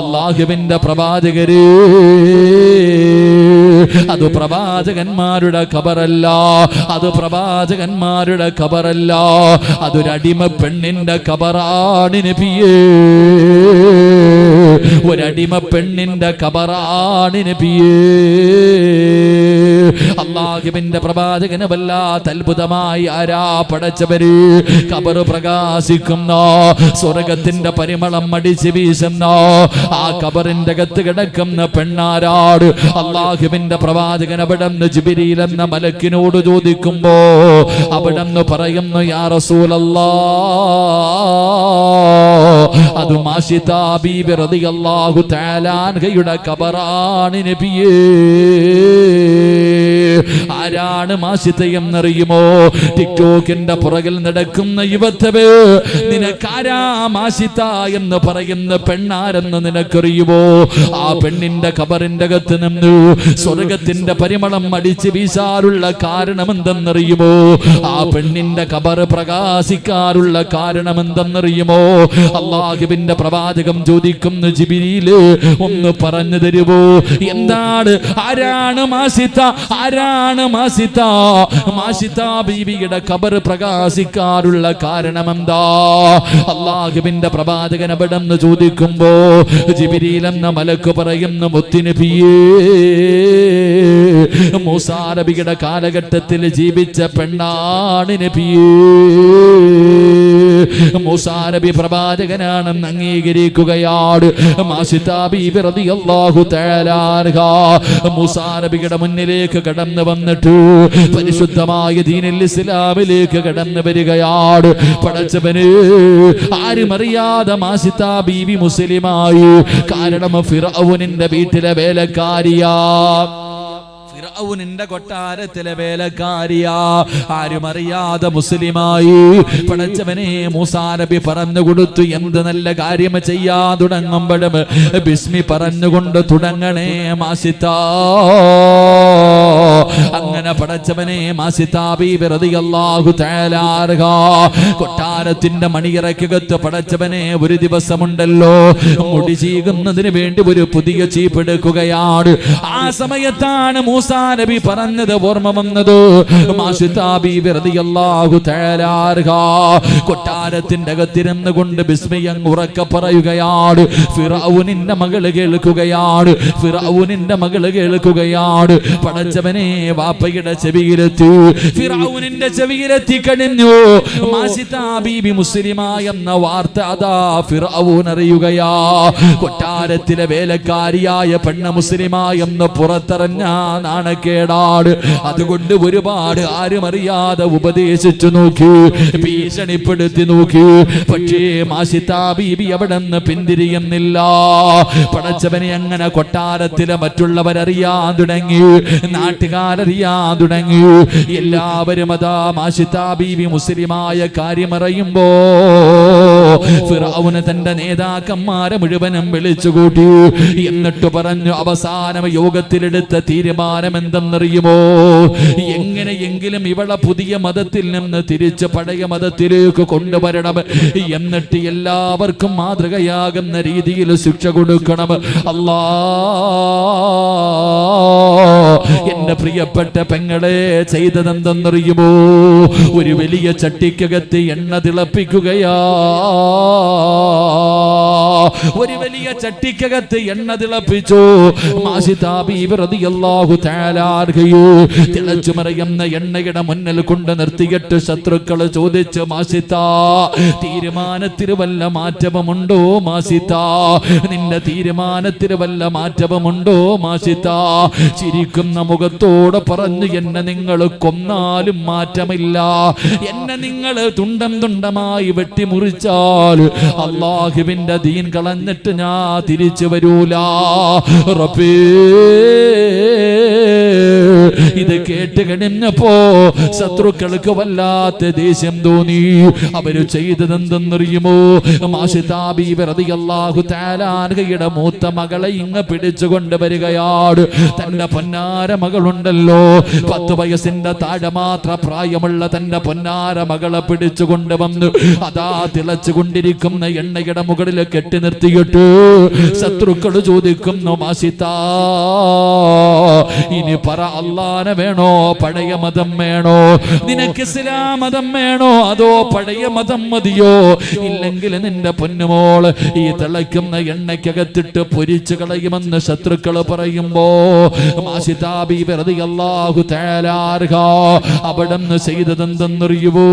അല്ലാഹുവിന്റെ പ്രവാചകരേ, അത് പ്രവാചകന്മാരുടെ ഖബറല്ല, അത് പ്രവാചകന്മാരുടെ ഖബറല്ല, അതൊരടിമ പെണ്ണിന്റെ ഖബറാണ് നബിയേ, ഒരടിമ പെണ്ണിന്റെ ഖബറാണ് നബിയേ. അല്ലാഹുവിന്റെ പ്രവാചകന് വല്ലാത്ത അത്ഭുതമായി ആരാ പടച്ചവര്? ഖബർ പ്രകാശിക്കുന്ന, സ്വർഗത്തിന്റെ പരിമളം അടിച്ചു വീശുന്ന ആ ഖബറിന്റെ അകത്ത് കിടക്കുന്ന പെണ്ണാരാട്? അല്ലാഹുവിന്റെ പ്രവാചകൻ അവിടെന്ന് ജിബ്രീൽ എന്ന മലക്കിനോട് ചോദിക്കുമ്പോ അവിടെന്ന് പറയുന്നു, യാ റസൂലല്ലാഹ്, അത് മാഷിത ബീബി റളിയല്ലാഹു തആല അൻഹയുടെ ഖബറാണ് നബിയേ. ആരാണ് മാഷിത എന്നറിയുമോ? ടിക്ടോക്കിന്റെ പുറകിൽ നടക്കുന്ന യുവത്വേ, നിനക്കാരാ മാഷിത എന്ന് പറയുന്ന പെണ്ണാരെന്ന് നിനക്കറിയുമോ? ആ പെണ്ണിന്റെ ഖബറിന്റെ അകത്ത് നിന്ന് സ്വർഗത്തിന്റെ പരിമളം അടിച്ച് വീശാറുള്ള കാരണം എന്തെന്നറിയുമോ? ആ പെണ്ണിന്റെ ഖബർ പ്രകാശിക്കാറുള്ള കാരണം എന്തെന്നറിയുമോ? അല്ലാഹുവിന്റെ പ്രവാചകം ചോദിക്കുന്നു, ജിബ്രീല്, ഒന്ന് പറഞ്ഞു തരുമോ? എന്താണ്? ആരാണ് മാഷിത? ആരാണ് മാഷിത? മാഷിത ബീവിയുടെ ഖബർ പ്രകാശിക്കാറുള്ള കാരണം എന്താ? അല്ലാഹുവിന്റെ പ്രവാചകൻ അവിടെന്ന് ചോദിക്കുമ്പോ ജിബ്രീൽ എന്ന മലക്ക് പറയുന്നു, മുത്തുനബിയേ, മൂസാ നബിയുടെ കാലഘട്ടത്തിൽ ജീവിച്ച പെണ്ണാണ് നബിയേ. മൂസാ നബി പ്രവാചകനാണെന്ന് അംഗീകരിക്കുകയാണ്. മാഷിത ബീബി റളിയല്ലാഹു തആല അൻഹാ മൂസാ നബിയുടെ മുന്നിലേക്ക് കടന്നു വന്നിട്ട് പരിശുദ്ധമായ ദീനുൽ ഇസ്ലാമിലേക്ക് കടന്നു വരികയാണ്. പടച്ചവനെ, ആരും അറിയാതെ മാഷിത ബീവി മുസ്ലിമായി. കാരണം ഫിർഔനിന്റെ വീട്ടിലെ വേലക്കാരിയാ, ഫിർഔനിന്റെ കൊട്ടാരത്തിലെ വേലക്കാരിയാ, ആരും അറിയാതെ മുസ്ലിമായി. പടച്ചവനെ, മൂസാ നബി പറഞ്ഞു കൊടുത്തു, എന്ത് നല്ല കാര്യം ചെയ്യാൻ തുടങ്ങുമ്പോഴും ബിസ്മി പറഞ്ഞുകൊണ്ട് തുടങ്ങണേ മാഷിത. പടച്ചവനെ മാസിത്താ ബീബി റളിയല്ലാഹു തആല അൻഹ കൊട്ടാരത്തിന്റെ മണിയറയ്ക്കകത്ത് പടച്ചവനെ ഒരു ദിവസമുണ്ടല്ലോ മുടി ചീകുന്നതിന് വേണ്ടി ഒരു പുതിയ ചീപ്പെടുക്കുകയാണ്. ആ സമയത്താണ് മൂസാ നബി പറഞ്ഞത് ഓർമ്മ വന്നത്. മാസിത്താ ബീബി റളിയല്ലാഹു തആല അൻഹ കൊട്ടാരത്തിന്റെ അകത്തിരുന്ന് കൊണ്ട് ബിസ്മിയൻ ഉറക്കെ പറയുകയാണ്. ഫിറഔനിന്റെ മകള് കേൾക്കുകയാണ്. ഫിറഔനിന്റെ മകള് കേൾക്കുകയാണ്. പടച്ചവനെ വാപ്പയുടെ ചെവിയിലെത്തി. ഫിറഔനിന്റെ ചെവിയിലെത്തി കഴിഞ്ഞു. മാസിത്താ ബീബി മുസ്ലിമാ എന്ന വാർത്ത അതാ ഫിറഔൻ അറിയുകയാ. കൊട്ടാരത്തിലെ വേലക്കാരിയായ പെണ്ണ് മുസ്ലിമാ എന്ന് പുറത്തറിഞ്ഞ നാണക്കേടാട്. അതുകൊണ്ട് ഒരുപാട് ആരും അറിയാതെ ഉപദേശിച്ചു നോക്കി, ഭീഷണിപ്പെടുത്തി നോക്കി. പക്ഷേ മാസിത്താ ബീബി അവിടെ നിന്ന് പിന്തിരിയുന്നില്ല. പടച്ചവനെ അങ്ങനെ കൊട്ടാരത്തിലെ മറ്റുള്ളവരറിയാൻ തുടങ്ങി, നാട്ടുകാരറിയാൻ തുടങ്ങി. എല്ലാവരും അതാ മാസിത്താ ബീബി മുസ്ലിമായ കാര്യമറിയുമ്പോ ഫിറഔൻ തന്റെ നേതാക്കന്മാരെ മുഴുവനും വിളിച്ചുകൂട്ടി. എന്നിട്ട് പറഞ്ഞു, അവസാനം യോഗത്തിലെടുത്ത തീരുമാനം എന്തെന്നറിയുമോ? എങ്ങനെയെങ്കിലും ഇവളെ പുതിയ മതത്തിൽ നിന്ന് തിരിച്ച് പഴയ മതത്തിലേക്ക് കൊണ്ടുവരണം. എന്നിട്ട് എല്ലാവർക്കും മാതൃകയാകുന്ന രീതിയിൽ ശിക്ഷ കൊടുക്കണം. അല്ലാ, എന്റെ പ്രിയപ്പെട്ട പെങ്ങളെ ചെയ്തതെന്തെന്നറിയുമോ? ഒരു വലിയ ചട്ടിക്കകത്ത് എണ്ണ തിളപ്പിക്കുകയാ. ഒരു വലിയ ചട്ടിക്കകത്ത് എണ്ണ തിളപ്പിച്ചു. മാസിത്താ ബീബി റളിയല്ലാഹു തആല അൻഹ തിളച്ചു മറിയുന്ന എണ്ണയുടെ മുന്നിൽ കൊണ്ട് നിർത്തിയിട്ട് ശത്രുക്കൾ ചോദിച്ചു, മാസിത്താ, തീരുമാനത്തിൽ വല്ല മാറ്റമുണ്ടോ? മാസിത്താ, നിന്റെ തീരുമാനത്തിൽ വല്ല മാറ്റമുണ്ടോ? മാസിത്താ ചിരിക്കുന്ന മുഖത്തോടെ പറഞ്ഞു, എന്നെ നിങ്ങൾ കൊന്നാലും മാറ്റമില്ല. എന്നെ നിങ്ങൾ തുണ്ടം തുണ്ടമായി വെട്ടിമുറിച്ചാൽ അല്ലാഹുവിന്റെ ദീൻ കളഞ്ഞിട്ട് ഞാൻ തിരിച്ചു വരൂല. റബ്ബേ, ഇത് കേട്ട് കഴിഞ്ഞപ്പോ ശത്രുക്കൾക്ക് വല്ലാത്ത ദേഷ്യം തോന്നി. അവര് ചെയ്തതെന്തെന്നറിയുമോ? മാസിത്താ ബീബി റളിയല്ലാഹു തആല അൻഹയുടെ മൂത്ത മകളെ ഇങ്ങ് പിടിച്ചുകൊണ്ട് വരികയാണ്. തന്റെ പൊന്നാര മകളുണ്ടല്ലോ, 10 വയസ്സിന്റെ താഴെ മാത്ര പ്രായമുള്ള തന്റെ പൊന്നാര മകളെ പിടിച്ചുകൊണ്ട് വന്നു. അതാ തിളച്ചുകൊണ്ടിരിക്കുന്ന എണ്ണയുടെ മുകളിൽ കെട്ടി നിർത്തിയിട്ട് ശത്രുക്കൾ ചോദിക്കുന്നു, മാസിത്താ, ഇനി പറ, അല്ലാഹനെ വേണോ പഴയ മതം വേണോ? നിനക്ക് ഇസ്ലാം മതം വേണോ അതോ പഴയ മതം മതിയോ? ഇല്ലെങ്കിൽ നിന്റെ പൊന്നുമോൾ ഈ തിളയ്ക്കുന്ന എണ്ണയ്ക്കകത്തിട്ട് പൊരിച്ചു കളയുമെന്ന് ശത്രുക്കൾ പറയുമ്പോ മാസിത്താ ബീബി റളിയല്ലാഹു തആല അൻഹ അവിടുന്ന് ചെയ്തതെന്തെന്നറിയുവോ?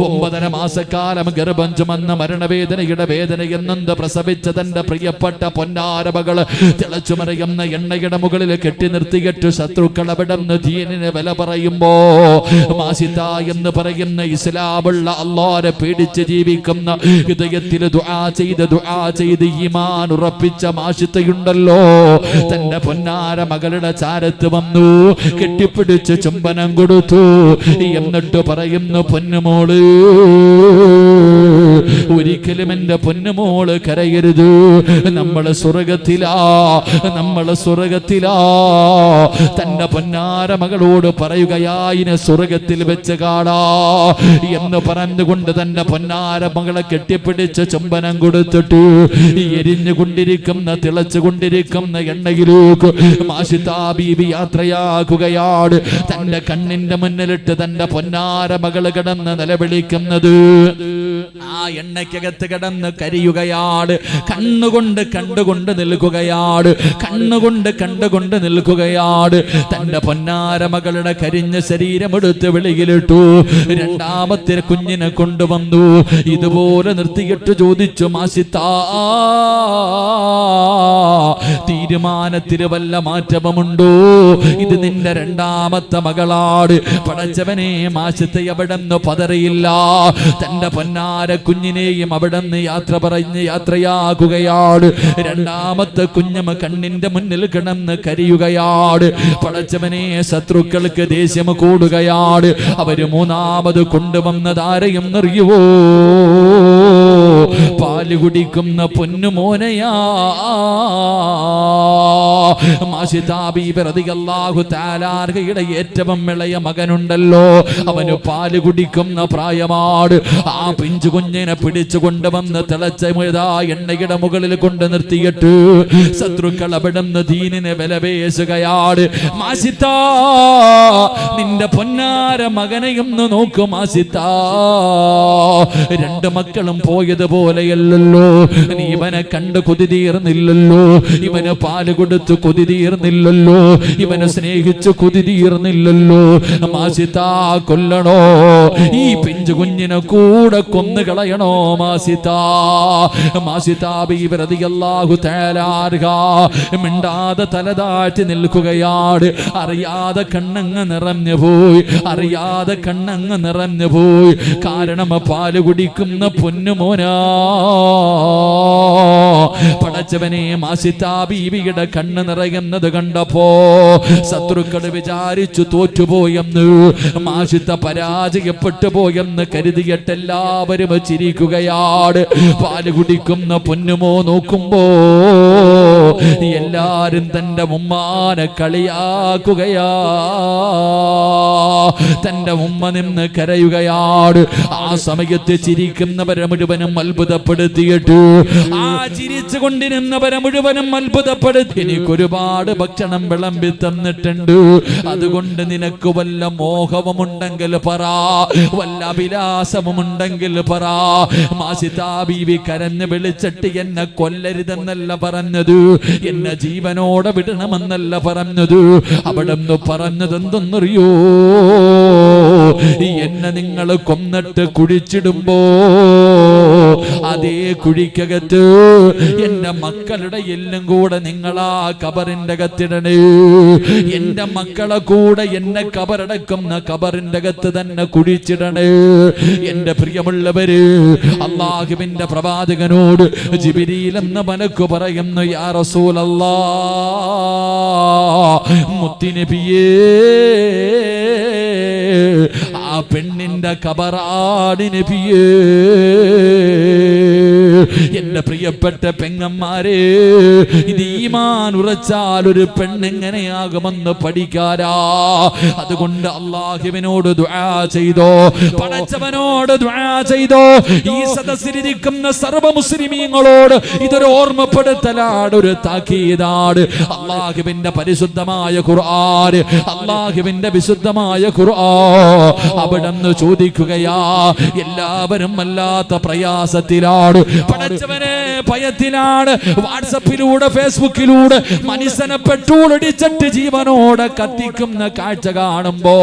9.5 മാസക്കാലം ഗർഭം ചുമന്ന മരണവേദനയുടെ വേദനയെന്നത് പ്രസവിച്ച തന്റെ പ്രിയപ്പെട്ട പൊന്നാര മകൾ തിളച്ചുമറിയുന്ന എണ്ണയുടെ മുകളിൽ കെട്ടി നിർത്തിയിട്ട് ശത്രുക്കൾ അവിടുന്ന് ദീനിന് വില പറയുമ്പോ മാസിത്താ എന്ന് പറയുന്ന ഇസ്ലാമുള്ള അല്ലാഹനെ പേടിച്ച് ജീവിക്കുന്ന ഹൃദയത്തിൽ ദുആ ചെയ്ത് ഈമാൻ ഉറപ്പിച്ച മാസിത്തയുണ്ടല്ലോ, തന്റെ പൊന്നാര മകളുടെ ചാരത്ത് വന്നു, കെട്ടിപ്പിടിച്ച് ചുംബനം കൊടുത്തു. എന്നിട്ട് പറയുന്നു, പൊന്നുമോള്, ഒരിക്കലും എന്റെ പൊന്നുമോള് കരയരുത്. നമ്മള് സ്വർഗത്തിലാ. തന്റെ പൊന്നാര മകളോട് പറയുകയായിന് സ്വർഗത്തിൽ വെച്ച് കാണാ എന്ന് പറഞ്ഞുകൊണ്ട് തന്റെ പൊന്നാര മകളെ കെട്ടിപ്പിടിച്ച് ചുംബനം കൊടുത്തിട്ട് എരിഞ്ഞുകൊണ്ടിരിക്കുന്ന തിളച്ചുകൊണ്ടിരിക്കുന്ന എണ്ണയിലേക്ക് മാസിത്താ ബീബി യാത്രയാക്കുകയാണ്. തന്റെ കണ്ണിന്റെ മുന്നിലിട്ട് തന്റെ പൊന്നാര മകള് കിടന്ന് നിലവിളിക്കുന്നത്, ആ എണ്ണയ്ക്കകത്ത് കിടന്ന് കരിയുകയാണ്. കണ്ണുകൊണ്ട് കണ്ടുകൊണ്ട് നിൽക്കുകയാണ്. തന്റെ പൊന്നാര മകളുടെ കരിഞ്ഞ ശരീരം എടുത്ത് വെളിയിലിട്ടു. രണ്ടാമത്തെ കുഞ്ഞിനെ കൊണ്ടുവന്നു. ഇതുപോലെ നിർത്തിയിട്ട് ചോദിച്ചു, മാസിത്താ, തീരുമാനത്തിൽ വല്ല മാറ്റമുണ്ടോ? ഇത് നിന്റെ രണ്ടാമത്തെ മകളാണ്. പടച്ചവനെ, മാസിത്ത എവിടെന്ന് പതറിയില്ല. തന്റെ പൊന്നാര കുഞ്ഞിനെയും അവിടെന്ന് യാത്ര പറഞ്ഞ് യാത്രയാകുകയാണ്. രണ്ടാമത്തെ കുഞ്ഞമ്മ കണ്ണിന്റെ മുന്നിൽ കിടന്ന് കരിയുകയാണ്. പടച്ചവനെ, ശത്രുക്കൾക്ക് ദേഷ്യം കൂടുകയാണ്. അവര് മൂന്നാമത് കൊണ്ടുവന്നതാരെയും അറിയുവോ? പാല് കുടിക്കുന്ന പൊന്നുമോനയാ. മാഷിതാ ബീബി റളിയല്ലാഹു തആല അൻഹയുടെ ഏറ്റവും ഇളയ മകനുണ്ടല്ലോ, അവന് പാല് കുടിക്കുന്ന പ്രായമാണ്. ആ പിഞ്ചു കുഞ്ഞിനെ പിടിച്ചു കൊണ്ടുവന്ന് തിളച്ച എണ്ണയുടെ മുകളിൽ കൊണ്ട് നിർത്തിയിട്ട് ശത്രുക്കൾ അവിടുന്ന് ദീനിനെ വിലപേശുകയാണ്. മാഷിതാ, നിന്റെ പൊന്നാര മകനെയൊന്ന് നോക്കും മാഷിതാ, രണ്ട് മക്കളും പോയതുപോലെയല്ലോ. നീ ഇവനെ കണ്ട് കൊതി തീർന്നില്ലല്ലോ, ഇവന് പാല് കൊടുത്ത് കൊതി തീർന്നില്ലല്ലോ, ഇവനെ സ്നേഹിച്ച് കൊതി തീർന്നില്ലല്ലോ. മാഷിതാ, കൊല്ലണോ? ഈ പിഞ്ചു കുഞ്ഞിനെ കൂടെ കൊന്നു കളയണോ മാഷിതാ? മാഷിതാ ബീബി റളിയല്ലാഹു തആല അൻഹ മിണ്ടാതെ തലതാഴ്ത്തി നിൽക്കുകയാണ്. അറിയാതെ കണ്ണങ്ങ് നിറഞ്ഞു പോയി, അറിയാതെ കണ്ണങ്ങ് നിറഞ്ഞു പോയി. കാരണം പാല് കുടിക്കുന്ന പൊന്നുമോനാ. പടച്ചവനെ, മാഷിതാ ബീവിയുടെ കണ്ണ് നിറയുന്നത് കണ്ടപ്പോ ശത്രുക്കൾ വിചാരിച്ചു തോറ്റുപോയെന്ന്, മാഷിത പരാജയപ്പെട്ടു പോയെന്ന് കരുതിയിട്ട് എല്ലാവരും ചിരിക്കുകയാണ്. പാല് കുടിക്കുന്ന പൊന്നുമോ നോക്കുമ്പോ എല്ലാരും തന്റെ ഉമ്മാനെ കളിയാക്കുകയാ. തന്റെ ഉമ്മ നിന്ന് കരയുകയാണ്. ആ സമയത്ത് ചിരിക്കുന്നവരെ മുഴുവനും അത്ഭുതപ്പെടുത്തിയിട്ട്, ആ ചിരിച്ചു കൊണ്ടിരുന്നവരെ മുഴുവനും അത്ഭുതപ്പെടുത്തി, എനിക്കൊരുപാട് ഭക്ഷണം വിളമ്പി തന്നിട്ടുണ്ട്, അതുകൊണ്ട് നിനക്ക് വല്ല മോഹവുമുണ്ടെങ്കിൽ പറ, വല്ല അഭിലാഷമുണ്ടെങ്കിൽ പറ. മാഷിതാ ബീവി കരഞ്ഞ് വിളിച്ചിട്ട് എന്നെ കൊല്ലരുതെന്നല്ല പറഞ്ഞത്, എന്നെ ജീവനോടെ വിടണമെന്നല്ല പറഞ്ഞത്. അവിടുന്ന് പറഞ്ഞതെന്തെന്നറിയോ? എന്നെ നിങ്ങൾ കൊന്നിട്ട് കുഴിച്ചിടുമ്പോ അതേ കുഴിക്കകത്ത് എന്റെ മക്കളുടെ എല്ലും കൂടെ നിങ്ങളാ കബറിന്റെ അകത്തിടണേ. എന്റെ മക്കളെ കൂടെ എന്നെ കബറടക്കുന്ന കബറിന്റെ അകത്ത് തന്നെ കുഴിച്ചിടണേ. എന്റെ പ്രിയമുള്ളവര്, അല്ലാഹുവിന്റെ പ്രവാചകനോട് ജിബ്രീൽ എന്ന മലക്ക് പറയുന്നു, യാ റസൂലല്ലാഹ്, മുത്തുനബിയേ, ആ പെണ്ണിന്റെ കബറാണ് നബിയേ. എന്റെ പ്രിയപ്പെട്ട പെങ്ങന്മാരെ, ഇത് ഈമാൻ ഉറച്ചാൽ ഒരു പെണ്ണെങ്ങനെയാകുമെന്ന് പഠിക്കാരാ. അതുകൊണ്ട് അല്ലാഹുവിനോട് ദുആ ചെയ്തോ, പടച്ചവനോട് ദുആ ചെയ്തോ. ഈ സദസ്സിലിരിക്കുന്ന സർവ്വ മുസ്ലിമീങ്ങളോട് ഇതൊരു ഓർമ്മപ്പെടുത്തലാണ്, ഒരു താക്കീതാണ്. അല്ലാഹുവിന്റെ പരിശുദ്ധമായ ഖുർആൻ, അല്ലാഹുവിന്റെ വിശുദ്ധമായ ഖുർആൻ അവിടുന്ന് ചോദിക്കുകയാ, എല്ലാവരും വല്ലാത്ത പ്രയാസത്തിലാണ്, പടച്ചവനെ ഭയത്തിലാണ്. വാട്സപ്പിലൂടെ ഫേസ്ബുക്കിലൂടെ മനുഷ്യനെ പെട്രോൾ അടിച്ചിട്ട് ജീവനോടെ കത്തിക്കുന്ന കാഴ്ച കാണുമ്പോ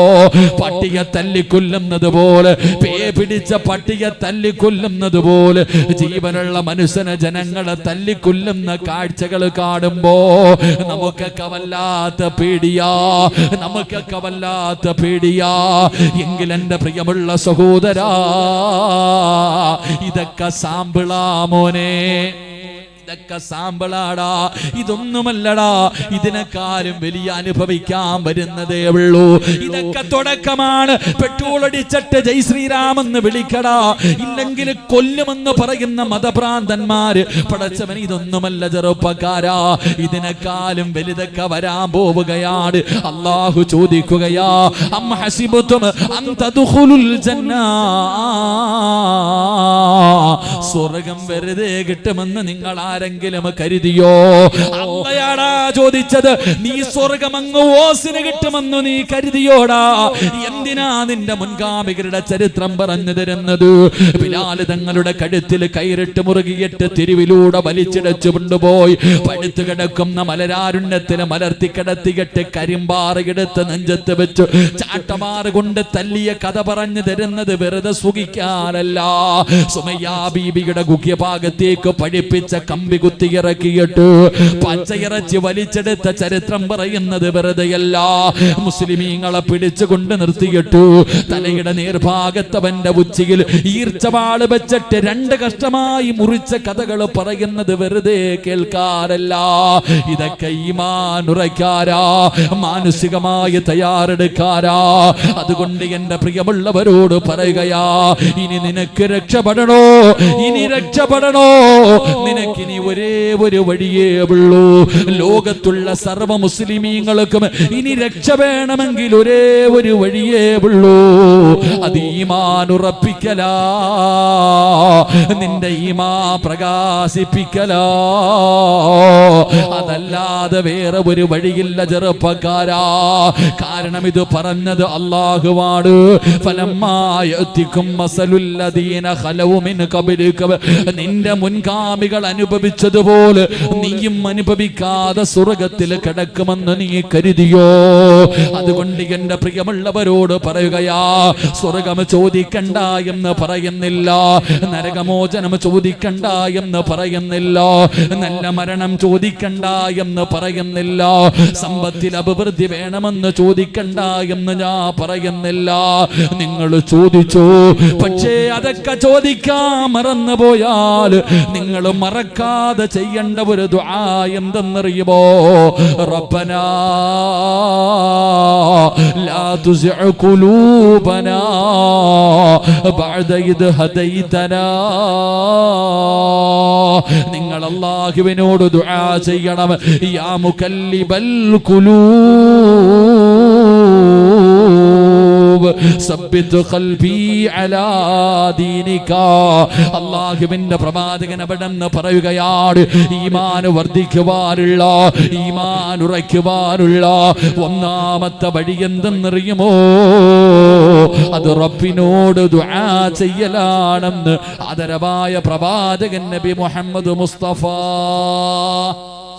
പട്ടിയെ തല്ലിക്കൊല്ലുന്നത് പോലെ, പേ പിടിച്ച പട്ടിയെ തല്ലിക്കൊല്ലുന്നത് പോലെ ജീവനുള്ള മനുഷ്യനെ ജനങ്ങളെ തല്ലിക്കൊല്ലുന്ന കാഴ്ചകൾ കാണുമ്പോ നമുക്കൊക്കെ വല്ലാത്ത പേടിയാ, നമുക്കൊക്കെ വല്ലാത്ത പേടിയാ. എങ്കിൽ എന്റെ പ്രിയമുള്ള സഹോദരാ, ഇതൊക്കെ സാമ്പിളാ മോനെ, ഇതൊക്കെ സാമ്പിളാടാ, ഇതൊന്നുമല്ലടാ. ഇതിനെക്കാളും വലിയ അനുഭവിക്കാൻ വരുന്നതേ ഉള്ളൂ. ഇതൊക്കെ തുടക്കമാണ്. പെട്രോൾ അടിച്ചിട്ട് ജയ് ശ്രീറാം എന്ന് വിളിക്കടാ, ഇല്ലെങ്കിൽ കൊല്ലുമെന്ന് പറയുന്ന മതഭ്രാന്തന്മാര്. പടച്ചവൻ, ഇതൊന്നുമല്ല ചെറുപ്പക്കാരാ, ഇതിനെക്കാളും വലുതൊക്കെ വരാൻ പോവുകയാണ്. അല്ലാഹു ചോദിക്കുകയാ, അം ഹസിബതും അൻ തദ്ഖുലുൽ ജന്ന, സ്വർഗ്ഗം വെറുതെ കിട്ടുമെന്ന് നിങ്ങൾ ആരെങ്കിലും കരുതിയോ? അള്ളയാടാ ചോദിച്ചത്, നീ സ്വർഗ്ഗം അങ്ങ് ഓസിന് കിട്ടുമെന്ന് നീ കരുതിയോടാ? എന്തിനാ നിന്റെ മുൻഗാമികളുടെ ചരിത്രം പറഞ്ഞു തരുന്നത്? ബിലാല് തങ്ങളുടെ കഴുത്തിൽ കയറിട്ട് മുറുകിയിട്ട് തെരുവിലൂടെ വലിച്ചിടച്ചു കൊണ്ടുപോയി പഴുത്തു കിടക്കുന്ന മലരാരുണ്യത്തിന് മലർത്തി കിടത്തിയിട്ട് കരിമ്പാറയെടുത്ത് നെഞ്ചത്ത് വെച്ചു ചാട്ടമാറ് കൊണ്ട് തല്ലിയ കഥ പറഞ്ഞു തരുന്നത് വെറുതെ സുഖിക്കാനല്ല. സുമയ്യാ ബീബിയുടെ ഗുഹ്യഭാഗത്തേക്ക് പഠിപ്പിച്ച കമ്പി കുത്തിയിറക്കിയിട്ട് പച്ചയിറച്ചി വലിച്ചെടുത്ത ചരിത്രം പറയുന്നത് വെറുതെയല്ല. മുസ്ലിമീങ്ങളെ പിടിച്ചുകൊണ്ട് നിർത്തിയിട്ടു തലയുടെ നേർഭാഗത്തവന്റെ ഉച്ചിയിൽ ഈർച്ചവാള് വെച്ചിട്ട് രണ്ട് കഷ്ടമായി മുറിച്ച കഥകൾ പറയുന്നത് വെറുതെ കേൾക്കാറല്ല. ഇതൊക്കെ ഈമാൻ ഉറയ്ക്കാരാ, മാനസികമായി തയ്യാറെടുക്കാരാ. അതുകൊണ്ട് എന്റെ പ്രിയമുള്ളവരോട് പറയുകയാ, ഇനി നിനക്ക് രക്ഷപ്പെടണോ, ഇനി രക്ഷപ്പെടണോ, നിനക്കിനി ഇനി ഒരേ ഒരു വഴിയേ ഉള്ളൂ. ലോകത്തുള്ള സർവ്വ മുസ്ലിമീങ്ങൾക്കും ഇനി രക്ഷ വേണമെങ്കിൽ ഒരേ ഒരു വഴിയേ ഉള്ളൂ. അത് ഈമാൻ ഉറപ്പിക്കലാ, നിന്റെ ഈമാൻ പ്രകാശിപ്പിക്കലാ. അതല്ലാതെ വേറെ ഒരു വഴിയില്ല ചെറുപ്പക്കാരാ. കാരണം ഇത് പറഞ്ഞത് അല്ലാഹുവാണ്. ഫലമ്മായതികും മസലുല്ലദീന ഖലൗ മിൻ ഖബ്ലിക, നിന്റെ മുൻഗാമികൾ അനുഭവിച്ചതുപോലെ നീയും അനുഭവിക്കാതെ സ്വർഗ്ഗത്തിൽ കിടക്കുമെന്ന് നീ കരുതിയോ? അതുകൊണ്ട് എന്റെ പ്രിയമുള്ളവരോട് പറയുകയാ, സ്വർഗ്ഗം ചോദിക്കണ്ട എന്ന് പറയുന്നില്ല, നരകമോചനം ചോദിക്കണ്ട എന്ന് പറയുന്നില്ല, നല്ല മരണം ചോദിക്കണ്ട എന്ന് പറയുന്നില്ല, സമ്പത്തിൽ അഭിവൃദ്ധി വേണമെന്ന് ചോദിക്കണ്ട എന്ന് ഞാൻ പറയുന്നില്ല. നിങ്ങൾ ചോദിച്ചു, പക്ഷേ അതൊക്കെ ചോദിക്കാൻ മറന്നുപോയാൽ നിങ്ങൾ മറക്കാതെ ചെയ്യേണ്ട ഒരു ദുആ എന്തെന്നറിയുമോ? റബ്ബനാ ലാ തുസിഅ ഖുലൂബനാ ബഅദ ഇദ് ഹദൈതനാ. നിങ്ങൾ അല്ലാഹുവിനോട് ദുആ ചെയ്യണം. യാ മുകല്ലിബൽ ഖുലൂബ് സബ്ബിത് ഖൽബി അലാ ദീനിക. അല്ലാഹുവിന്റെ പ്രവാചകൻ അവിടെന്ന് പറയുകയാണ്, ഈമാൻ വർദ്ധിക്കുവാനുള്ള, ഈമാൻ ഉറയ്ക്കുവാനുള്ള ഒന്നാമത്തെ വഴി എന്തെന്നറിയുമോ? അത് റബ്ബിനോട് ദുആ ചെയ്യലാണെന്ന് ആദരവായ പ്രവാചകൻ നബി മുഹമ്മദ് മുസ്തഫ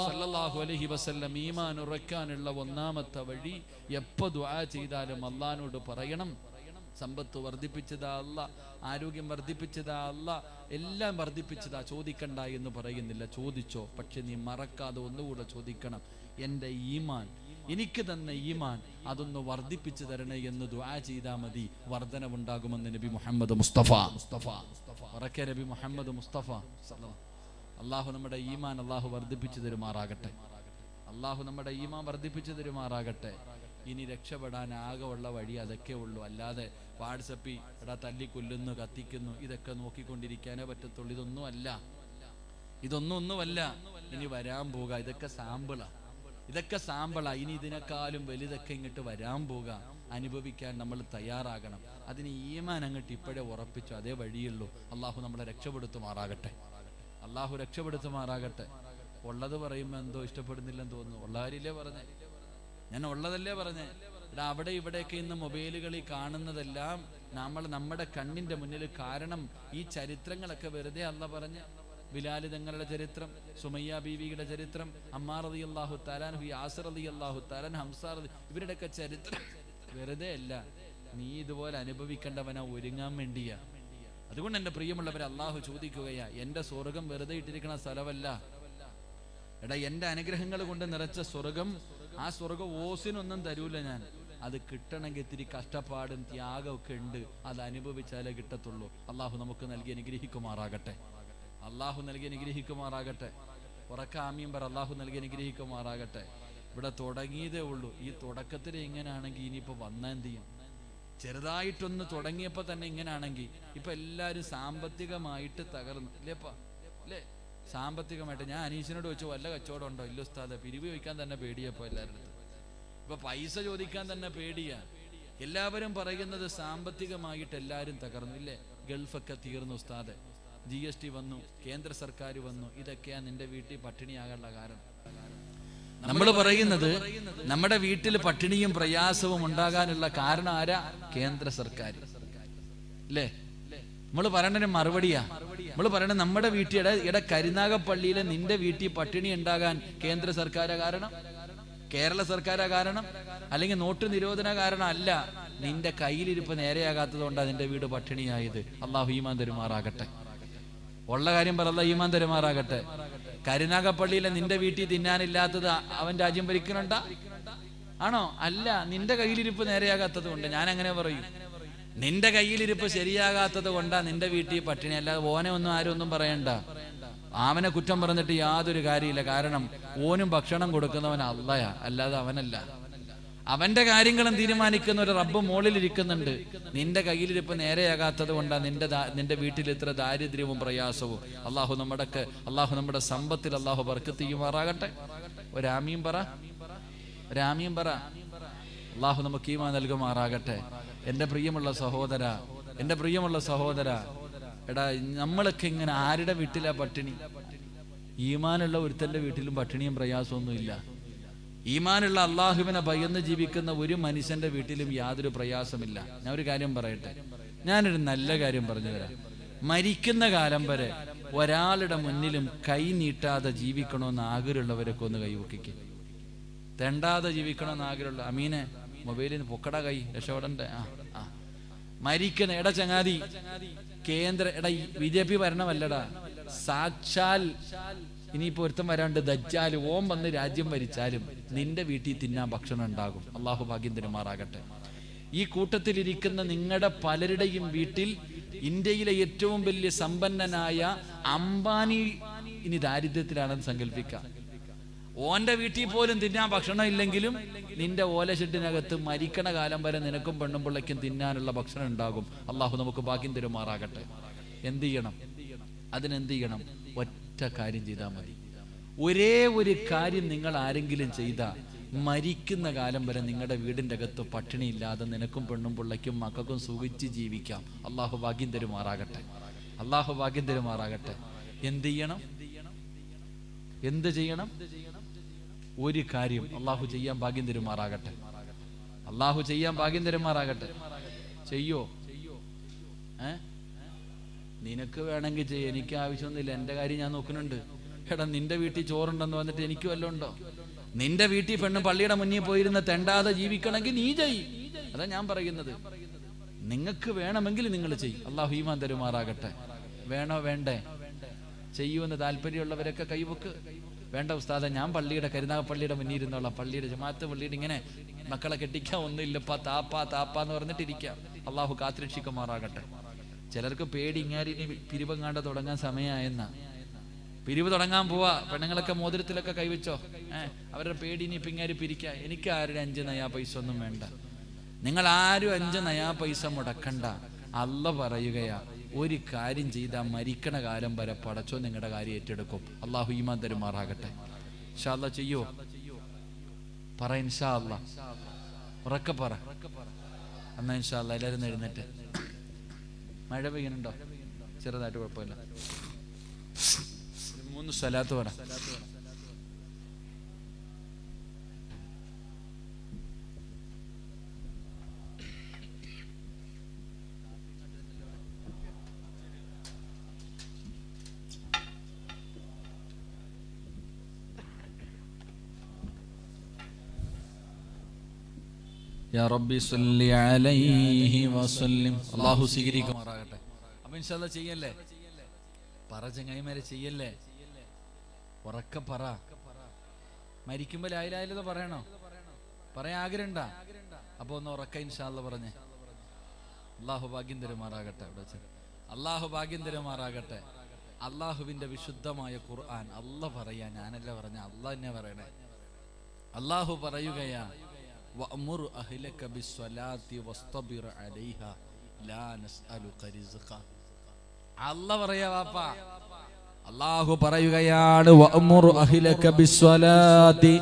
സല്ലല്ലാഹു അലൈഹി വസല്ലം ഈമാൻ ഉറയ്ക്കാനുള്ള ഒന്നാമത്തെ വഴി എപ്പോൾ ദുആ ചെയ്താലും അല്ലാഹുവോട് പറയണം, സമ്പത്ത് വർദ്ധിപ്പിച്ചതാ അല്ല, ആരോഗ്യം വർദ്ധിപ്പിച്ചതാ അല്ല, എല്ലാം വർദ്ധിപ്പിച്ചതാ, ചോദിക്കണ്ട എന്ന് പറയുന്നില്ല, ചോദിച്ചോ. പക്ഷെ നീ മറക്കാതെ ഒന്നുകൂടെ ചോദിക്കണം, എൻ്റെ ഈമാൻ, എനിക്ക് തന്നെ ഈമാൻ അതൊന്ന് വർദ്ധിപ്പിച്ചു തരണേ എന്ന് ദുആ ചെയ്താൽ മതി, വർധനവുണ്ടാകുമെന്ന് നബി മുഹമ്മദ് മുസ്തഫ ഉറക്കെ നബി മുഹമ്മദ് മുസ്തഫ. അള്ളാഹു നമ്മുടെ ഈമാൻ അള്ളാഹു വർദ്ധിപ്പിച്ചു തരുമാറാകട്ടെ. അള്ളാഹു നമ്മുടെ ഈമാൻ വർദ്ധിപ്പിച്ചു തരുമാറാകട്ടെ. ഇനി രക്ഷപ്പെടാൻ ആകെ ഉള്ള വഴി അതൊക്കെ ഉള്ളൂ. അല്ലാതെ വാട്സപ്പിൽ എടാ തല്ലിക്കൊല്ലുന്നു, കത്തിക്കുന്നു, ഇതൊക്കെ നോക്കിക്കൊണ്ടിരിക്കാനേ പറ്റത്തുള്ളൂ. ഇതൊന്നുമല്ല. ഇനി വരാൻ പോക, ഇതൊക്കെ സാമ്പിളാ. ഇനി ഇതിനേക്കാളും വലുതൊക്കെ ഇങ്ങോട്ട് വരാൻ പോക. അനുഭവിക്കാൻ നമ്മൾ തയ്യാറാകണം. അതിന് ഈമാൻ അങ്ങോട്ട് ഇപ്പോഴേ ഉറപ്പിച്ചു, അതേ വഴിയുള്ളൂ. അള്ളാഹു നമ്മളെ രക്ഷപ്പെടുത്തുമാറാകട്ടെ. ഉള്ളത് പറയുമ്പോൾ എന്തോ ഇഷ്ടപ്പെടുന്നില്ലെന്ന് തോന്നുന്നു. ഉള്ള കാര്യമില്ലേ പറഞ്ഞേ, ഞാൻ ഉള്ളതല്ലേ പറഞ്ഞേ. അവിടെ ഇവിടെയൊക്കെ ഇന്ന് മൊബൈലുകളിൽ കാണുന്നതെല്ലാം നമ്മുടെ കണ്ണിന്റെ മുന്നിൽ. കാരണം ഈ ചരിത്രങ്ങളൊക്കെ വെറുതെ അല്ല പറഞ്ഞ. ബിലാൽ തങ്ങളുടെ ചരിത്രം, സുമയ്യ ബീവിയുടെ ചരിത്രം, അമ്മാർ റളിയല്ലാഹു തആല അൻഹു, യാസിർ റളിയല്ലാഹു തആല അൻഹു, ഹംസ ഇവരുടെയൊക്കെ ചരിത്രം വെറുതെ അല്ല. നീ ഇതുപോലെ അനുഭവിക്കേണ്ടവനാ, ഒരുങ്ങാൻ വേണ്ടിയാ. അതുകൊണ്ട് എൻ്റെ പ്രിയമുള്ളവരെ, അള്ളാഹു ചോദിക്കുകയാ, എൻ്റെ സ്വർഗം വെറുതെ ഇട്ടിരിക്കുന്ന സ്ഥലമല്ല. എടാ, എൻ്റെ അനുഗ്രഹങ്ങൾ കൊണ്ട് നിറച്ച സ്വർഗം, ആ സ്വർഗം ഓസിനൊന്നും തരൂല ഞാൻ. അത് കിട്ടണമെങ്കിൽ ഇത്തിരി കഷ്ടപ്പാടും ത്യാഗമൊക്കെ ഉണ്ട്. അത് അനുഭവിച്ചാലേ കിട്ടത്തുള്ളൂ. അള്ളാഹു നമുക്ക് നൽകി അനുഗ്രഹിക്കുമാറാകട്ടെ. ഉറക്കാമിയും പറ, അള്ളാഹു നൽകി അനുഗ്രഹിക്കുമാറാകട്ടെ. ഇവിടെ തുടങ്ങിയതേ ഉള്ളൂ. ഈ തുടക്കത്തിൽ ഇങ്ങനാണെങ്കിൽ ഇനിയിപ്പോൾ വന്നെന്ത് ചെയ്യും? ചെറുതായിട്ടൊന്ന് തുടങ്ങിയപ്പോൾ തന്നെ ഇങ്ങനാണെങ്കിൽ ഇപ്പൊ എല്ലാവരും സാമ്പത്തികമായിട്ട് തകർന്നു അല്ലേ? സാമ്പത്തികമായിട്ട് ഞാൻ അനീഷിനോട് ചോദിച്ചു, വല്ല കച്ചവടം ഉണ്ടോ? ഇല്ല ഉസ്താദ്, പിരിവ് ചോദിക്കാൻ തന്നെ പേടിയപ്പോ എല്ലാവരുടെ അടുത്ത്. ഇപ്പൊ പൈസ ചോദിക്കാൻ തന്നെ പേടിയാ. എല്ലാവരും പറയുന്നത് സാമ്പത്തികമായിട്ട് എല്ലാവരും തകർന്നു ഇല്ലേ? ഗൾഫൊക്കെ തീർന്നു ഉസ്താദ്, GST വന്നു, കേന്ദ്ര സർക്കാർ വന്നു, ഇതൊക്കെയാ നിന്റെ വീട്ടിൽ പട്ടിണിയാകാനുള്ള കാരണം. നമ്മൾ പറയുന്നത് നമ്മുടെ വീട്ടിൽ പട്ടിണിയും പ്രയാസവും ഉണ്ടാകാനുള്ള കാരണം ആരാ? കേന്ദ്ര സർക്കാർ അല്ലേ? നമ്മൾ പറയണ മറുപടിയാ. നമ്മൾ പറയണ നമ്മുടെ വീട്ടിൽ കരുനാഗപ്പള്ളിയിലെ നിന്റെ വീട്ടിൽ പട്ടിണി ഉണ്ടാകാൻ കേന്ദ്ര സർക്കാരാ കാരണം, കേരള സർക്കാരാ കാരണം, അല്ലെങ്കിൽ നോട്ട് നിരോധന കാരണം അല്ല. നിന്റെ കയ്യിലിരിപ്പ് നേരെയാകാത്തത് കൊണ്ടാണ് നിന്റെ വീട് പട്ടിണിയായത്. അള്ളാഹു ഈമാൻ തരുമാറാകട്ടെ. ഉള്ള കാര്യം പറ, അള്ളാഹു ഈമാൻ തരുമാറാകട്ടെ. കരുനാഗപ്പള്ളിയിലെ നിന്റെ വീട്ടിൽ തിന്നാനില്ലാത്തത് അവൻ രാജ്യം ഭരിക്കുന്നുണ്ടാ? ആണോ? അല്ല, നിന്റെ കയ്യിലിരിപ്പ് നേരെയാകാത്തത് കൊണ്ട്. ഞാൻ അങ്ങനെ പറയും, നിന്റെ കയ്യിലിരിപ്പ് ശരിയാകാത്തത് കൊണ്ടാ നിന്റെ വീട്ടിൽ പട്ടിണി. അല്ലാതെ ഓനെ ഒന്നും ആരും ഒന്നും പറയണ്ട. അവനെ കുറ്റം പറഞ്ഞിട്ട് യാതൊരു കാര്യമില്ല. കാരണം ഓനും ഭക്ഷണം കൊടുക്കുന്നവൻ അള്ളയാ, അല്ലാതെ അവനല്ല. അവന്റെ കാര്യങ്ങളും തീരുമാനിക്കുന്ന ഒരു റബ്ബ് മോളിലിരിക്കുന്നുണ്ട്. നിന്റെ കയ്യിലിരിപ്പ് നേരെയാകാത്തത് കൊണ്ടാണ് നിന്റെ വീട്ടിൽ ഇത്ര ദാരിദ്ര്യവും പ്രയാസവും. അള്ളാഹു നമ്മുടെ സമ്പത്തിൽ അള്ളാഹു ബർക്കത്ത് ചെയ്യുമാറാകട്ടെ. ഒരാമീൻ പറ. അള്ളാഹു നമുക്ക് ഈമാൻ നൽകുമാറാകട്ടെ. എൻ്റെ പ്രിയമുള്ള സഹോദര, എടാ നമ്മളൊക്കെ ഇങ്ങനെ ആരുടെ വീട്ടിലാ പട്ടിണി? ഈമാനുള്ള ഒരുത്തന്റെ വീട്ടിലും പട്ടിണിയും പ്രയാസമൊന്നുമില്ല. ഈമാനുള്ള അള്ളാഹുവിനെ ഭയന്ന് ജീവിക്കുന്ന ഒരു മനുഷ്യന്റെ വീട്ടിലും യാതൊരു പ്രയാസമില്ല. ഞാൻ ഒരു കാര്യം പറയട്ടെ, ഞാനൊരു നല്ല കാര്യം പറഞ്ഞു തരാം. മരിക്കുന്ന കാലം വരെ ഒരാളുടെ മുന്നിലും കൈ നീട്ടാതെ ജീവിക്കണമെന്ന് ആഗ്രഹമുള്ളവരൊക്കെ ഒന്ന് കൈവക്കിക്ക്. തെണ്ടാതെ ജീവിക്കണമെന്ന് ആഗ്രഹമുള്ള അമീനെ മൊബൈലിന് പൊക്കട കൈ രക്ഷപ്പെടണ്ടേ? മരിക്കണ എടാ ചങ്ങാതി, BJP ഭരണമല്ലടാ, സാക്ഷാൽ ഇനിയിപ്പോ ഒരുത്തം വരാണ്ട് ദജ്ജാൽ ഓം വന്ന് രാജ്യം ഭരിച്ചാലും നിന്റെ വീട്ടിൽ തിന്നാൻ ഭക്ഷണം ഉണ്ടാകും. അള്ളാഹു ഭാഗ്യം തരുമാറാകട്ടെ. ഈ കൂട്ടത്തിലിരിക്കുന്ന നിങ്ങളുടെ പലരുടെയും വീട്ടിൽ ഇന്ത്യയിലെ ഏറ്റവും വലിയ സമ്പന്നനായ അംബാനി ഇനി ദാരിദ്ര്യത്തിലാണെന്ന് സങ്കല്പിക്കാം. ഓന്റെ വീട്ടിൽ പോലും തിന്നാൻ ഭക്ഷണം ഇല്ലെങ്കിലും നിന്റെ ഓലഷെട്ടിനകത്ത് മരിക്കണ കാലം വരെ നിനക്കും പെണ്ണും പിള്ളയ്ക്കും തിന്നാനുള്ള ഭക്ഷണം ഉണ്ടാകും. അള്ളാഹു നമുക്ക് ഭാഗ്യം തരുമാറാകട്ടെ. എന്ത് ചെയ്യണം? അതിനെന്ത് ചെയ്യണം? ഒറ്റ കാര്യം ചെയ്താൽ മതി. ഒരേ ഒരു കാര്യം നിങ്ങൾ ആരെങ്കിലും ചെയ്താൽ മരിക്കുന്ന കാലം വരെ നിങ്ങളുടെ വീടിൻ്റെ അകത്ത് പട്ടിണി ഇല്ലാതെ നിനക്കും പെണ്ണും പിള്ളയ്ക്കും മക്കൾക്കും സുഖിച്ച് ജീവിക്കാം. അള്ളാഹു ഭാഗ്യം തരുമാറാകട്ടെ. എന്ത് ചെയ്യണം? ഒരു കാര്യം അള്ളാഹു ചെയ്യാൻ ഭാഗ്യം തരുമാറാകട്ടെ. ചെയ്യോ? നിനക്ക് വേണമെങ്കിൽ ചെയ്യ, എനിക്ക് ആവശ്യമൊന്നുമില്ല. എൻ്റെ കാര്യം ഞാൻ നോക്കുന്നുണ്ട്. എടാ, നിന്റെ വീട്ടിൽ ചോറുണ്ടെന്ന് വന്നിട്ട് എനിക്ക് വല്ലതും ഉണ്ടോ? നിന്റെ വീട്ടിൽ പെണ്ണ് പള്ളിയുടെ മുന്നിൽ പോയിരുന്ന് തെണ്ടാതെ ജീവിക്കണമെങ്കിൽ നീ ചെയ്. അതാ ഞാൻ പറയുന്നത്. നിങ്ങൾക്ക് വേണമെങ്കിൽ നിങ്ങൾ ചെയ്യും. അള്ളാഹു ഈമാൻ തരുമാറാകട്ടെ. വേണോ വേണ്ടേ? ചെയ്യുമെന്ന് താല്പര്യമുള്ളവരൊക്കെ കൈവക്ക്. വേണ്ട ഉസ്താദെ, ഞാൻ കരുനാഗപ്പള്ളിയുടെ മുന്നിൽ ഇരുന്നോളാം, പള്ളിയുടെ ജമാഅത്ത് പള്ളിയുടെ ഇങ്ങനെ മക്കളെ കെട്ടിക്കാൻ ഒന്നുമില്ലപ്പാ, താപ്പാന്ന് പറഞ്ഞിട്ടിരിക്കാം. അള്ളാഹു കാത്തിരക്ഷിക്കുമാറാകട്ടെ. ചിലർക്ക് പേടി, ഇങ്ങാരി പിരിവങ്ങാണ്ട് തുടങ്ങാൻ സമയമായെന്നാ. പിരിവ് തുടങ്ങാൻ പോവാ, പെണ്ണുങ്ങളൊക്കെ മോതിരത്തിലൊക്കെ കൈവച്ചോ. അവരുടെ പേടി ഇനി പിങ്ങാരി പിരിക്കുക. എനിക്ക് ആരുടെ 5 നയാ പൈസ ഒന്നും വേണ്ട. നിങ്ങൾ ആരും 5 നയാ പൈസ മുടക്കണ്ട. അള്ള പറയുകയാ, ഒരു കാര്യം ചെയ്താൽ മരിക്കണ കാലം വരെ പടച്ചോ നിങ്ങളുടെ കാര്യം ഏറ്റെടുക്കും. അള്ളാഹു ഈമാൻ തരുമാറാകട്ടെ. ഇൻഷാ അല്ലാ ചെയ്യോ? പറ ഇൻഷാ അല്ലാ. ഉറക്കെ പറ. എന്നാ ഇൻഷാ അല്ലാ എല്ലാവരും എഴുന്നേറ്റ്. മഴ പെയ്യുന്നുണ്ടോ? ചെറുതായിട്ട്, കുഴപ്പമില്ല. 3 സ്വലാത്ത് പറ. യാ റബ്ബി സല്ലി അലൈഹി വസല്ലം. അല്ലാഹു സ്വീകരിക്കുമാറാകട്ടെ. അപ്പോൾ ഇൻഷാ അല്ലാ ചെയ്യല്ലേ? പറ ചങ്ങായിമാരെ, ചെയ്യല്ലേ? ഉറക്കെ പറ. മരിക്കുമ്പോൾ ലാ ഇലാഹ ഇല്ലല്ലാഹ് പറയണോ? പറയാൻ ആഗ്രഹമുണ്ടാ? അപ്പൊ ഒന്ന് ഉറക്കെ ഇൻഷാ അല്ലാ പറഞ്ഞേ. അല്ലാഹു ഭാഗ്യം തരുമാറാകട്ടെ. അല്ലാഹുവിന്റെ വിശുദ്ധമായ ഖുർആൻ അല്ലാഹ് പറയാ, ഞാനല്ല പറഞ്ഞ, അല്ലാഹ് തന്നെ പറയണേ. അല്ലാഹു പറയുകയാ, വഅ്മുർ അഹ്ലക ബിസ്സലാത്തി വസ്തബിർ അലൈഹാ ലാ നസ്അലുക റിസ്ഖ. അല്ലാഹ് പറയാ വാപ്പാ. അല്ലാഹു പറയുകയാണ്, വഅ്മുർ അഹ്ലക ബിസ്സലാത്തി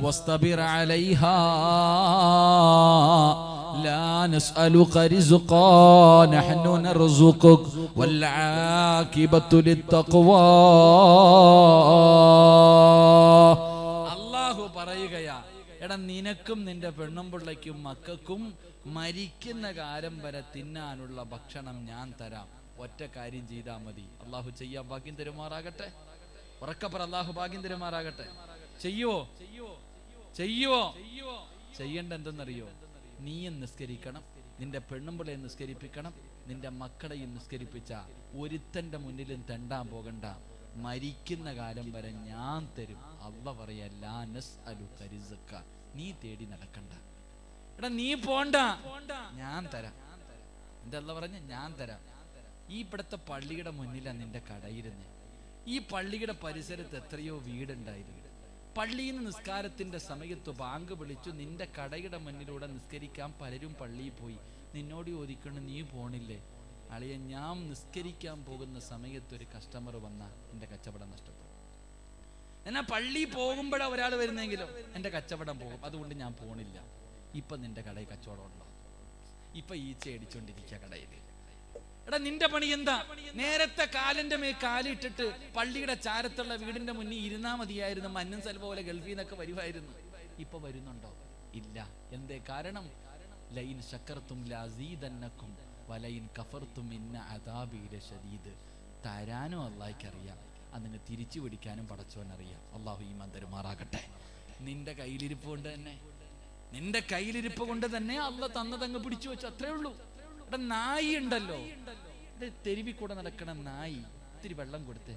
വസ്തബിർ അലൈഹാ ലാ നസ്അലുക റിസ്ഖ നഹ്നു നർസുഖുക വൽ ആഖിബത്തു ലിത്തഖ്വാ. അല്ലാഹു പറയുകയാ, എടാ, നിനക്കും നിന്റെ പെണ്ണും പിള്ളയ്ക്കും മക്കൾക്കും മരിക്കുന്ന കാലം വരെ തിന്നാനുള്ള ഭക്ഷണം ഞാൻ തരാം. ഒറ്റ കാര്യം ചെയ്താൽ മതി. അള്ളാഹു ചെയ്യാൻ ഭാഗ്യം തരുമാറാകട്ടെ. ഉറക്കപ്പറ, അള്ളാഹു ഭാഗ്യം തരുമാറാകട്ടെ. ചെയ്യുവോ? ചെയ്യേണ്ട എന്തെന്നറിയോ? നീയും നിസ്കരിക്കണം, നിന്റെ പെണ്ണും പിള്ളയെ നിസ്കരിപ്പിക്കണം, നിന്റെ മക്കളെയും നിസ്കരിപ്പിച്ച ഒരുത്തന്റെ മുന്നിലും തെണ്ടാൻ പോകണ്ട. മരിക്കുന്ന കാലം വരെ ഞാൻ തരും. അല്ലാഹ് പറയാ, ലാ നസ്അലുക റിസ്ഖ. നീ തേടി നടക്കണ്ട. എടാ, നീ പോണ്ട, ഞാൻ തരാം. എന്താ അല്ലാഹ് പറഞ്ഞ? ഞാൻ തരാം. ഈ ഇവിടുത്തെ പള്ളിയുടെ മുന്നിലാണ് നിന്റെ കടയിരുന്നേ. ഈ പള്ളിയുടെ പരിസരത്ത് എത്രയോ വീടുണ്ടായിരുന്നു. പള്ളിയിൽ നിന്ന് നിസ്കാരത്തിന്റെ സമയത്ത് ബാങ്ക് വിളിച്ചു, നിന്റെ കടയുടെ മുന്നിലൂടെ നിസ്കരിക്കാൻ പലരും പള്ളിയിൽ പോയി. നിന്നോട് ചോദിക്കണം, നീ പോണില്ലേ? അളിയ, ഞാൻ നിസ്കരിക്കാൻ പോകുന്ന സമയത്ത് ഒരു കസ്റ്റമർ വന്നാൽ എൻ്റെ കച്ചവടം നഷ്ടപ്പെടും. എന്നാൽ പള്ളി പോകുമ്പോഴാ ഒരാൾ വരുന്നെങ്കിലോ എൻ്റെ കച്ചവടം പോകും. അതുകൊണ്ട് ഞാൻ പോണില്ല. ഇപ്പൊ നിന്റെ കടയിൽ കച്ചവടം ഉണ്ടോ? ഇപ്പൊ ഈച്ച അടിച്ചോണ്ടിരിക്കുക കടയിൽ. എടാ, നിന്റെ പണി എന്താ? നേരത്തെ കാലിന്റെ മേൽ കാലിട്ടിട്ട് പള്ളിയുടെ ചാരത്തുള്ള വീടിന്റെ മുന്നിൽ ഇരുന്നാ മതിയായിരുന്നു. മഞ്ഞൻ സെൽവ പോലെ ഗൾഫിൽ നിന്നൊക്കെ വരുമായിരുന്നു. ഇപ്പൊ വരുന്നുണ്ടോ? ഇല്ല. എന്തേ കാരണം? ലൈൻ ശക്കർത്തും ലഅസീദന്നകും വലൈൻ കഫർത്തും ഇന്ന അദാബി ലശദീദ്. തരാനും അല്ലാഹ്ക്കറിയാം, അതിനെ തിരിച്ചു പിടിക്കാനും പടച്ചോനറിയാം. അള്ളാഹു ഈമാൻ തരുമാറാകട്ടെ. നിന്റെ കയ്യിലിരിപ്പ് കൊണ്ട് തന്നെ, നിന്റെ കയ്യിലിരിപ്പ് കൊണ്ട് തന്നെ അള്ളാഹ് തന്നതങ്ങ് പിടിച്ചു വെച്ചു, അത്രേ ഉള്ളൂ. ഇവിടെ നായി ഉണ്ടല്ലോ, തെരുവിൽ കൂടെ നടക്കണ നായി, ഇത്തിരി വെള്ളം കൊടുത്ത്,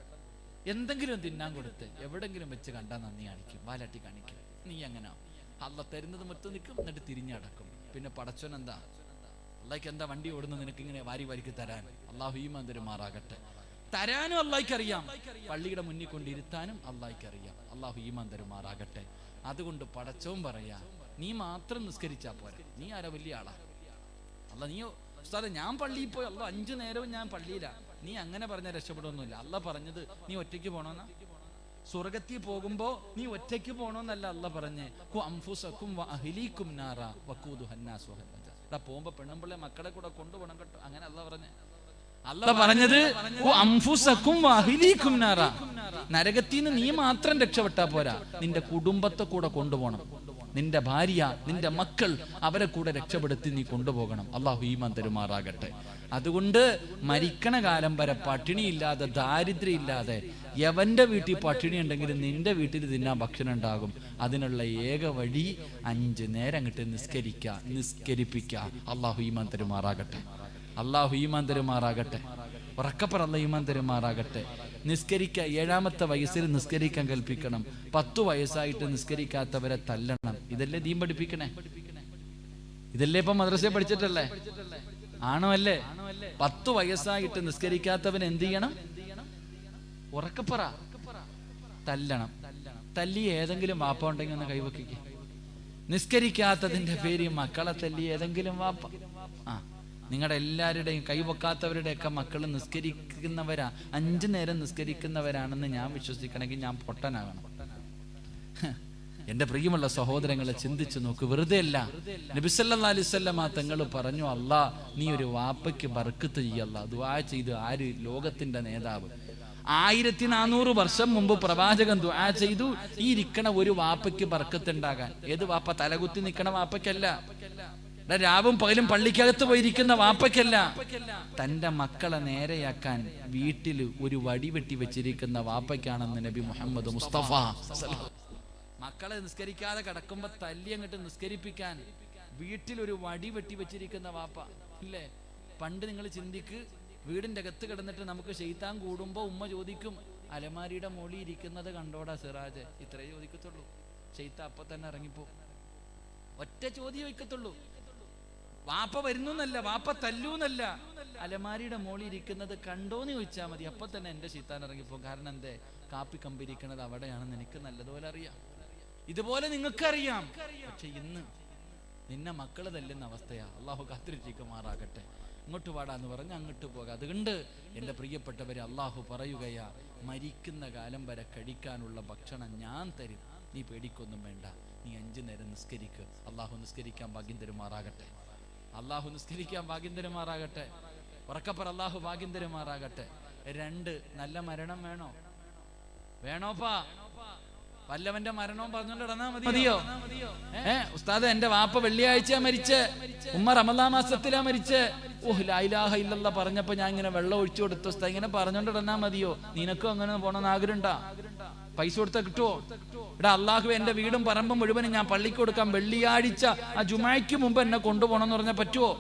എന്തെങ്കിലും തിന്നാൻ കൊടുത്ത്, എവിടെങ്കിലും വെച്ച് കണ്ടാൽ നന്ദി കാണിക്കും, വാലാട്ടി കാണിക്കും. നീ അങ്ങനെ അള്ളാഹ് തരുന്നത് മൊത്തം നിൽക്കും, എന്നിട്ട് തിരിഞ്ഞടക്കും. പിന്നെ പടച്ചോൻ എന്താ? അള്ളാഹ്ക്ക് എന്താ വണ്ടി ഓടുന്നത് നിനക്ക് ഇങ്ങനെ വാരി വാരിക്ക് തരാൻ? അള്ളാഹു ഈമാൻ തരുമാറാകട്ടെ. തരാനും അള്ളാഹ്ക്ക് അറിയാം, പള്ളിയുടെ മുന്നിൽ കൊണ്ടിരുത്താനും അള്ളാഹ്ക്ക് അറിയാം. അള്ളാഹു ഈമാൻ തരുമാറാകട്ടെ. അതുകൊണ്ട് പടച്ചോൻ പറയാ, നീ മാത്രം നിസ്കരിച്ചാ പോരാ. നീ ആരാ വലിയ ആളാ? അല്ല, നീ ഉസ്താദേ ഞാൻ പള്ളിയിൽ പോയി, അല്ല 5 നേരവും ഞാൻ പള്ളിയിലാ. നീ അങ്ങനെ പറഞ്ഞ രക്ഷപ്പെടുമൊന്നുമില്ല. അല്ല പറഞ്ഞത് നീ ഒറ്റയ്ക്ക് പോണോന്നാ. സ്വർഗത്തിൽ പോകുമ്പോ നീ ഒറ്റയ്ക്ക് പോണോന്നല്ല അല്ല പറഞ്ഞേ. പോകുമ്പോ പെണ്ണുമ്പിള്ളെ മക്കളെ കൂടെ കൊണ്ടുപോകണം കേട്ടോ, അങ്ങനെ അല്ല പറഞ്ഞേ. അല്ല പറഞ്ഞത് നരകത്തിൽ നിന്ന് നീ മാത്രം രക്ഷപ്പെട്ടാ പോരാ, നിന്റെ കുടുംബത്തെ കൂടെ കൊണ്ടുപോകണം. നിന്റെ ഭാര്യ, നിന്റെ മക്കൾ, അവരെ കൂടെ രക്ഷപ്പെടുത്തി നീ കൊണ്ടുപോകണം. അള്ളാഹു ഈമാൻ തരുമാറാകട്ടെ. അതുകൊണ്ട് മരിക്കണ കാലം വരെ പട്ടിണിയില്ലാതെ, ദാരിദ്ര്യം ഇല്ലാതെ, യവന്റെ വീട്ടിൽ പട്ടിണി ഉണ്ടെങ്കിലും നിന്റെ വീട്ടിൽ തിന്നാൻ ഭക്ഷണം ഉണ്ടാകും. അതിനുള്ള ഏക വഴി 5 നേരം അങ്ങോട്ട് നിസ്കരിപ്പിക്കുക. അള്ളാഹു ഈമാൻ തരുമാറാകട്ടെ. അള്ളാഹു ഈമാൻ തരുമാറാകട്ടെ. ഉറക്കപ്പറ അല്ലാഹു ഈമാൻ തരുമാറാകട്ടെ. നിസ്കരിക്കുക. 7ാമത്തെ വയസ്സിൽ നിസ്കരിക്കാൻ കൽപ്പിക്കണം. 10 വയസ്സായിട്ട് നിസ്കരിക്കാത്തവരെ തല്ലണം. ഇതല്ലേ ദീൻ പഠിപ്പിക്കണേ? ഇതല്ലേ ഇപ്പൊ മദ്രസയെ പഠിച്ചിട്ടല്ലേ? ആണോ അല്ലേ? 10 വയസ്സായിട്ട് നിസ്കരിക്കാത്തവൻ എന്ത് ചെയ്യണം? ഉറക്കപ്പറ, തല്ലണം. തല്ലി ഏതെങ്കിലും വാപ്പ ഉണ്ടെങ്കിൽ ഒന്ന് കൈവക്കിക്ക്. നിസ്കരിക്കാത്തതിന്റെ പേര് മക്കളെ തല്ലി ഏതെങ്കിലും വാപ്പ. നിങ്ങളുടെ എല്ലാവരുടെയും കൈവക്കാത്തവരുടെയൊക്കെ മക്കൾ നിസ്കരിക്കുന്നവരാ, 5 നേരം നിസ്കരിക്കുന്നവരാണെന്ന് ഞാൻ വിശ്വസിക്കണമെങ്കിൽ ഞാൻ പൊട്ടനാകണം. എന്റെ പ്രിയമുള്ള സഹോദരങ്ങളെ, ചിന്തിച്ചു നോക്ക്. വെറുതെ അല്ല. നബി സല്ലല്ലാഹു അലൈഹി വസല്ലം തങ്ങൾ പറഞ്ഞു, അല്ലാ നീ ഒരു വാപ്പയ്ക്ക് ബർക്കത്ത് ചെയ്യല്ല. ദുആ ചെയ്ത് ആര്? ലോകത്തിന്റെ നേതാവ്. 1400 വർഷം മുമ്പ് പ്രവാചകൻ ദുആ ചെയ്തു, ഈ ഇരിക്കണ ഒരു വാപ്പയ്ക്ക് ബർക്കത്ത് ഉണ്ടാകാൻ. ഏത് വാപ്പ? തലകുത്തി നിൽക്കണ വാപ്പയ്ക്കല്ല, രാവും പകലും പള്ളിക്കകത്ത് പോയിരിക്കുന്ന വാപ്പയ്ക്കല്ല. തന്റെ മക്കളെ നേരെയാക്കാൻ വീട്ടിൽ ഒരു വടി വെട്ടി വെച്ചിരിക്കുന്ന വാപ്പയ്ക്കാണെന്ന് നബി മുഹമ്മദ് മുസ്തഫ. മക്കളെ നിസ്കരിക്കാതെ കിടക്കുമ്പോ തല്ലി അങ്ങോട്ട് നിസ്കരിപ്പിക്കാൻ വീട്ടിൽ ഒരു വടി വെട്ടി വെച്ചിരിക്കുന്ന വാപ്പ ഇല്ലേ? പണ്ട് നിങ്ങൾ ചിന്തിക്ക്, വീടിന്റെ അകത്ത് കിടന്നിട്ട് നമുക്ക് ശൈത്താൻ കൂടുമ്പോ ഉമ്മ ചോദിക്കും, അലമാരിയുടെ മോളി ഇരിക്കുന്നത് കണ്ടോടാ സിറാജ്? ഇത്രേ ചോദിക്കത്തുള്ളൂ. ശൈത്താൻ അപ്പൊ തന്നെ ഇറങ്ങിപ്പോ. ഒറ്റ ചോദ്യം വയ്ക്കത്തുള്ളൂ. വാപ്പ വരുന്നല്ല, വാപ്പ തല്ലൂന്നല്ല, അലമാരിയുടെ മോളി ഇരിക്കുന്നത് കണ്ടോന്ന് ചോദിച്ചാൽ മതി. അപ്പൊ തന്നെ എന്റെ ശൈത്താൻ ഇറങ്ങിപ്പോ. കാരണം എന്തേ? കാപ്പി കമ്പിരിക്കണത് അവിടെയാണെന്ന് എനിക്ക് നല്ലതുപോലെ അറിയാം. ഇതുപോലെ നിങ്ങൾക്കറിയാം. പക്ഷെ ഇന്ന് നിന്നെ മക്കള് തല്ലുന്ന അവസ്ഥയാ. അള്ളാഹു കാത്തിരിക്കുമാറാകട്ടെ. ഇങ്ങോട്ട് പാടാന്ന് പറഞ്ഞ് അങ്ങോട്ട് പോകാം. അതുകൊണ്ട് എൻ്റെ പ്രിയപ്പെട്ടവരെ, അള്ളാഹു പറയുകയാ, മരിക്കുന്ന കാലം വരെ കഴിക്കാനുള്ള ഭക്ഷണം ഞാൻ തരും, നീ പേടിക്കൊന്നും വേണ്ട, നീ 5 നേരം നിസ്കരിക്ക്. അള്ളാഹു നിസ്കരിക്കാൻ ഭാഗ്യം തരുമാറാകട്ടെ. അള്ളാഹു നിസ്കരിക്കാൻ ഭാഗ്യം തരുമാറാകട്ടെ. ഉറക്കപ്പറ, അള്ളാഹു ഭാഗ്യം തരുമാറാകട്ടെ. 2 നല്ല മരണം വേണോ? വേണോപ്പാ? വല്ലവന്റെ മരണവും പറഞ്ഞോണ്ട് ഇടന്നാ മതിയോ? ഉസ്താദ്, എന്റെ വാപ്പ വെള്ളിയാഴ്ച മരിച്ച്, ഉമ്മ റമദാൻ മാസത്തിലാ മരിച്ച്. ലാ ഇലാഹ ഇല്ലല്ലാഹ് പറഞ്ഞപ്പോ ഞാൻ ഇങ്ങനെ വെള്ളം ഒഴിച്ചു കൊടുത്തു. ഉസ്താദ്, ഇങ്ങനെ പറഞ്ഞോണ്ട് ഇടന്നാ മതിയോ? നിനക്കും അങ്ങനെ പോണെന്ന് ആഗ്രഹണ്ടാ? പൈസ കൊടുത്താ കിട്ടുവോ? ഇവിടെ അള്ളാഹു എന്റെ വീടും പറമ്പും മുഴുവനും ഞാൻ പള്ളിക്ക് കൊടുക്കാം, വെള്ളിയാഴ്ച ആ ജുമായ്ക്ക് മുമ്പ് എന്നെ കൊണ്ടുപോകണമെന്ന് പറഞ്ഞാൽ പറ്റുവോ?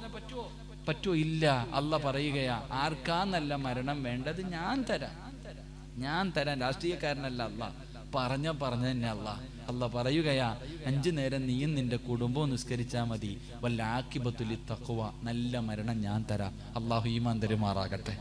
പറ്റുവോ? ഇല്ല. അള്ളാഹ് പറയുകയാ, ആർക്കാ നല്ല മരണം വേണ്ടത്? ഞാൻ തരാം, ഞാൻ തരാം. രാഷ്ട്രീയക്കാരനല്ല അള്ളാഹ്, പറഞ്ഞ തന്നെ അള്ളാഹ് പറയുകയാ, 5 നേരം നീയും നിന്റെ കുടുംബവും നിസ്കരിച്ചാ മതി. വല്ല ആക്കിബത്തുലി തഖ്വ, നല്ല മരണം ഞാൻ തരാം. അള്ളാഹു ഈമാൻ തരുമാറാകട്ടെ.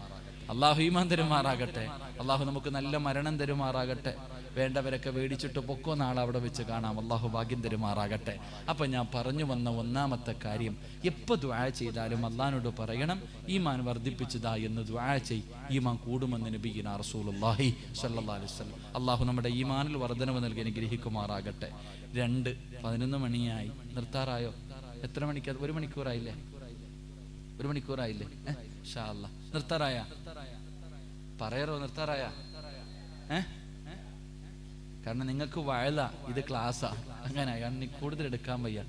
അള്ളാഹു ഈമാൻ തരുമാറാകട്ടെ. അള്ളാഹു നമുക്ക് നല്ല മരണം തരുമാറാകട്ടെ. വേണ്ടവരൊക്കെ മേടിച്ചിട്ട് പൊക്കോ, നാളെ അവിടെ വെച്ച് കാണാം. അള്ളാഹു ഭാഗ്യം തരുമാറാകട്ടെ. അപ്പം ഞാൻ പറഞ്ഞു വന്ന ഒന്നാമത്തെ കാര്യം, എപ്പോൾ ദുആ ചെയ്താലും അള്ളാഹിനോട് പറയണം ഈമാൻ വർദ്ധിപ്പിച്ചതാ എന്ന് ദുആ ചെയ്. ഈമാൻ കൂടുമെന്ന് നബിയിനാ റസൂലുള്ളാഹി സ്വല്ലല്ലാഹു അലൈഹി വസല്ലം. അള്ളാഹു നമ്മുടെ ഈമാനിൽ വർധനവ് നൽകി അനുഗ്രഹിക്കുമാറാകട്ടെ. 2:11 മണിയായി. നിർത്താറായോ? എത്ര മണിക്ക്? 1 മണിക്കൂറായില്ലേ? 1 മണിക്കൂറായില്ലേ? ഇൻഷാ അല്ലാഹ് നിർത്താറായ? പറയറോ നിർത്താറായ? കാരണം നിങ്ങൾക്ക് വയല, ഇത് ക്ലാസ്സാ. അങ്ങനെ കാരണം കൂടുതൽ എടുക്കാൻ വയ്യ.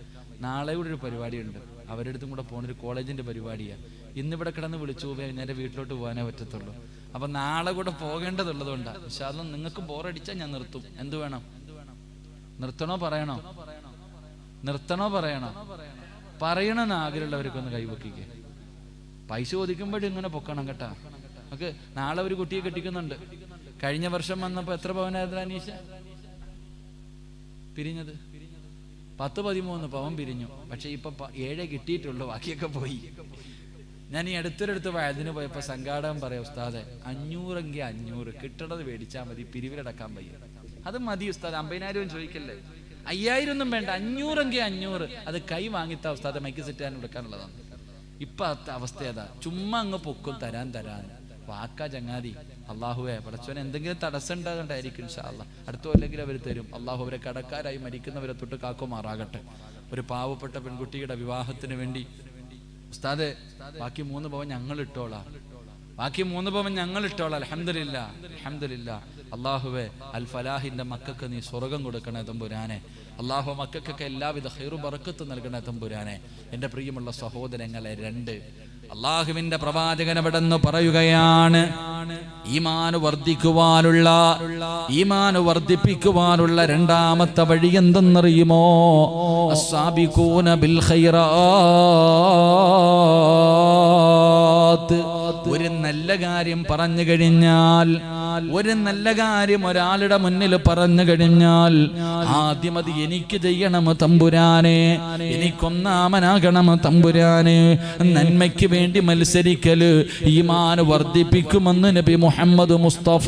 നാളെ കൂടെ ഒരു പരിപാടിയുണ്ട്, അവരുടെ അടുത്തും കൂടെ പോകുന്നൊരു കോളേജിന്റെ പരിപാടിയാണ്. ഇന്നിവിടെ കിടന്ന് വിളിച്ചു പോയി നേരെ വീട്ടിലോട്ട് പോകാനേ പറ്റത്തുള്ളൂ. അപ്പൊ നാളെ കൂടെ പോകേണ്ടതുള്ളതുകൊണ്ടാണ്. പക്ഷെ അതൊന്നും നിങ്ങൾക്ക് ബോറടിച്ചാൽ ഞാൻ നിർത്തും. എന്ത് വേണം? നിർത്തണോ പറയണോ? നിർത്തണോ പറയണോ? പറയണമെന്ന് ആഗ്രഹമുള്ളവർക്കൊന്ന് കൈവക്കിക്കേ. പൈസ ചോദിക്കുമ്പോഴും ഇങ്ങനെ പൊക്കണം കേട്ടാ. നമുക്ക് നാളെ ഒരു കുട്ടിയെ കെട്ടിക്കുന്നുണ്ട്. കഴിഞ്ഞ വർഷം വന്നപ്പോ എത്ര പവനായിരുന്നു അനീഷ പിരിഞ്ഞത്? 10-13 പവൻ പിരിഞ്ഞു. പക്ഷെ ഇപ്പൊ 7 കിട്ടിയിട്ടുള്ളൂ, ബാക്കിയൊക്കെ പോയി. ഞാൻ ഈ അടുത്തൊരിടത്ത് വയതിന് പോയപ്പോ സംഘാടകം പറയാം, ഉസ്താദെ 500 എങ്കിൽ 500 കിട്ടണത് മേടിച്ചാൽ മതി, പിരിവിലടക്കാൻ വയ്യ. അത് മതി ഉസ്താദ്, 50,000 ചോദിക്കല്ലേ. 5,000 ഒന്നും വേണ്ട, 500 എങ്കിൽ 500. അത് കൈ വാങ്ങിത്താ ഉസ്താദെ, മൈക്ക് സെറ്റ് ചെയ്യാൻ കൊടുക്കാനുള്ളതാണ്. ഇപ്പൊ അവസ്ഥ ഏതാ? ചുമ്മാ അങ്ങ് പൊക്കും, തരാൻ വാക്കാ ചങ്ങാതി. അള്ളാഹുവെ പടച്ചോനെ എന്തെങ്കിലും തടസ്സം ഉണ്ടാകണ്ടായിരിക്കും. ഇൻഷാ അല്ലാഹ് അടുത്തോ അല്ലെങ്കിൽ അവർ തരും. അള്ളാഹു അവരെ കടക്കാരായി മരിക്കുന്നവരെ തൊട്ട് കാക്കുമാറാകട്ടെ. ഒരു പാവപ്പെട്ട പെൺകുട്ടിയുടെ വിവാഹത്തിന് വേണ്ടി ഉസ്താദെ ബാക്കി 3 പവൻ ഞങ്ങൾ ഇട്ടോളാം, ബാക്കി 3 പവൻ ഞങ്ങൾ ഇട്ടോളാം. അൽഹംദുലില്ലാ, അൽഹംദുലില്ലാ. അള്ളാഹുവെ അൽ ഫലാഹിന്റെ മക്കൾക്ക് നീ സ്വർഗം കൊടുക്കണേ തമ്പുരാനെ. അള്ളാഹു മക്കൾക്കൊക്കെ എല്ലാവിധ ഖൈറു ബറക്കത്ത് നൽകണേ തമ്പുരാനെ. എൻ്റെ പ്രിയമുള്ള സഹോദരങ്ങളെ, 2 അള്ളാഹുവിന്റെ പ്രവാചകൻ അവിടെന്ന് പറയുകയാണ്, ഈമാൻ വർദ്ധിപ്പിക്കുവാനുള്ള രണ്ടാമത്തെ വഴി എന്തെന്നറിയുമോ? അസ്സാബിഖൂന ബിൽ ഖൈറാത്ത്. ഒരു നല്ല കാര്യം പറഞ്ഞു കഴിഞ്ഞാൽ, ഒരു നല്ല കാര്യം ഒരാളുടെ മുന്നിൽ പറഞ്ഞു കഴിഞ്ഞാൽ ആദ്യം അത് എനിക്ക് ചെയ്യണം തമ്പുരാനെ, എനിക്കൊന്നാമനാകണം തമ്പുരാനെ. നന്മയ്ക്ക് വേണ്ടി മത്സരിക്കല് ഈമാൻ വർദ്ധിപ്പിക്കുമെന്ന് നബി മുഹമ്മദ് മുസ്തഫ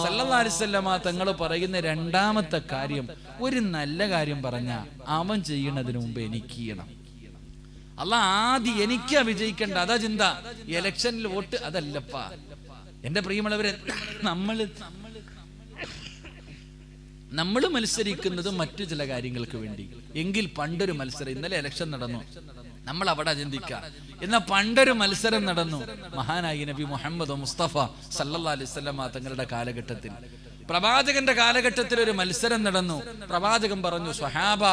സല്ലല്ലാഹു അലൈഹി വസല്ലം തങ്ങൾ പറയുന്ന രണ്ടാമത്തെ കാര്യം, ഒരു നല്ല കാര്യം പറഞ്ഞ അവൻ ചെയ്യുന്നതിന് മുമ്പ് എനിക്ക് ചെയ്യണം. അല്ലാഹ് ആദ്യം എനിക്കാ വിജയിക്കണ്ട, അതാ ചിന്ത. ഇലക്ഷനിൽ വോട്ട് അതല്ലപ്പാ. എന്റെ പ്രിയമുള്ളവരെ, നമ്മൾ മത്സരിക്കുന്നത് മറ്റു ചില കാര്യങ്ങൾക്ക് വേണ്ടി. എങ്കിൽ പണ്ടൊരു മത്സരം, ഇന്നലെ ഇലക്ഷൻ നടന്നു, നമ്മൾ അവിടെ ചിന്തിക്കാം. എന്നാൽ പണ്ടൊരു മത്സരം നടന്നു മഹാനായി നബി മുഹമ്മദ് മുസ്തഫ സല്ലല്ലാഹു അലൈഹി വസല്ലം തങ്ങളുടെ കാലഘട്ടത്തിൽ, പ്രവാചകന്റെ കാലഘട്ടത്തിൽ ഒരു മത്സരം നടന്നു. പ്രവാചകൻ പറഞ്ഞു, സ്വഹാബ,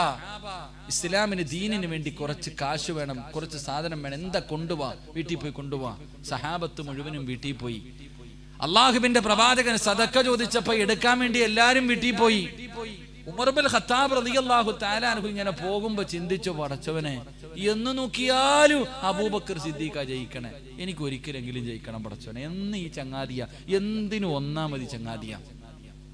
ഇസ്ലാമിന് ദീനിന് വേണ്ടി കുറച്ച് കാശ് വേണം, കുറച്ച് സാധനം വേണം, എന്താ കൊണ്ടുപോവാ? വീട്ടിൽ പോയി കൊണ്ടുപോവാ. സഹാബത്ത് മുഴുവനും വീട്ടിൽ പോയി. അള്ളാഹുവിന്റെ പ്രവാചകൻ സദക്ക ചോദിച്ചപ്പോ എടുക്കാൻ വേണ്ടി എല്ലാരും വീട്ടിൽ പോയി. ഉമർ ഇബ്നുൽ ഖത്താബ് റളിയല്ലാഹു തആല അൻഹു ഇങ്ങനെ പോകുമ്പോ ചിന്തിച്ചു, പടച്ചവനെ, എന്ന് നോക്കിയാലും അബൂബക്കർ സിദ്ദീഖ ജയിക്കണേ, എനിക്ക് ഒരിക്കലെങ്കിലും ജയിക്കണം പടച്ചവനെ. എന്ന് ഈ ചങ്ങാതിയ, എന്തിനു ഒന്നാമതി ചങ്ങാതിയ.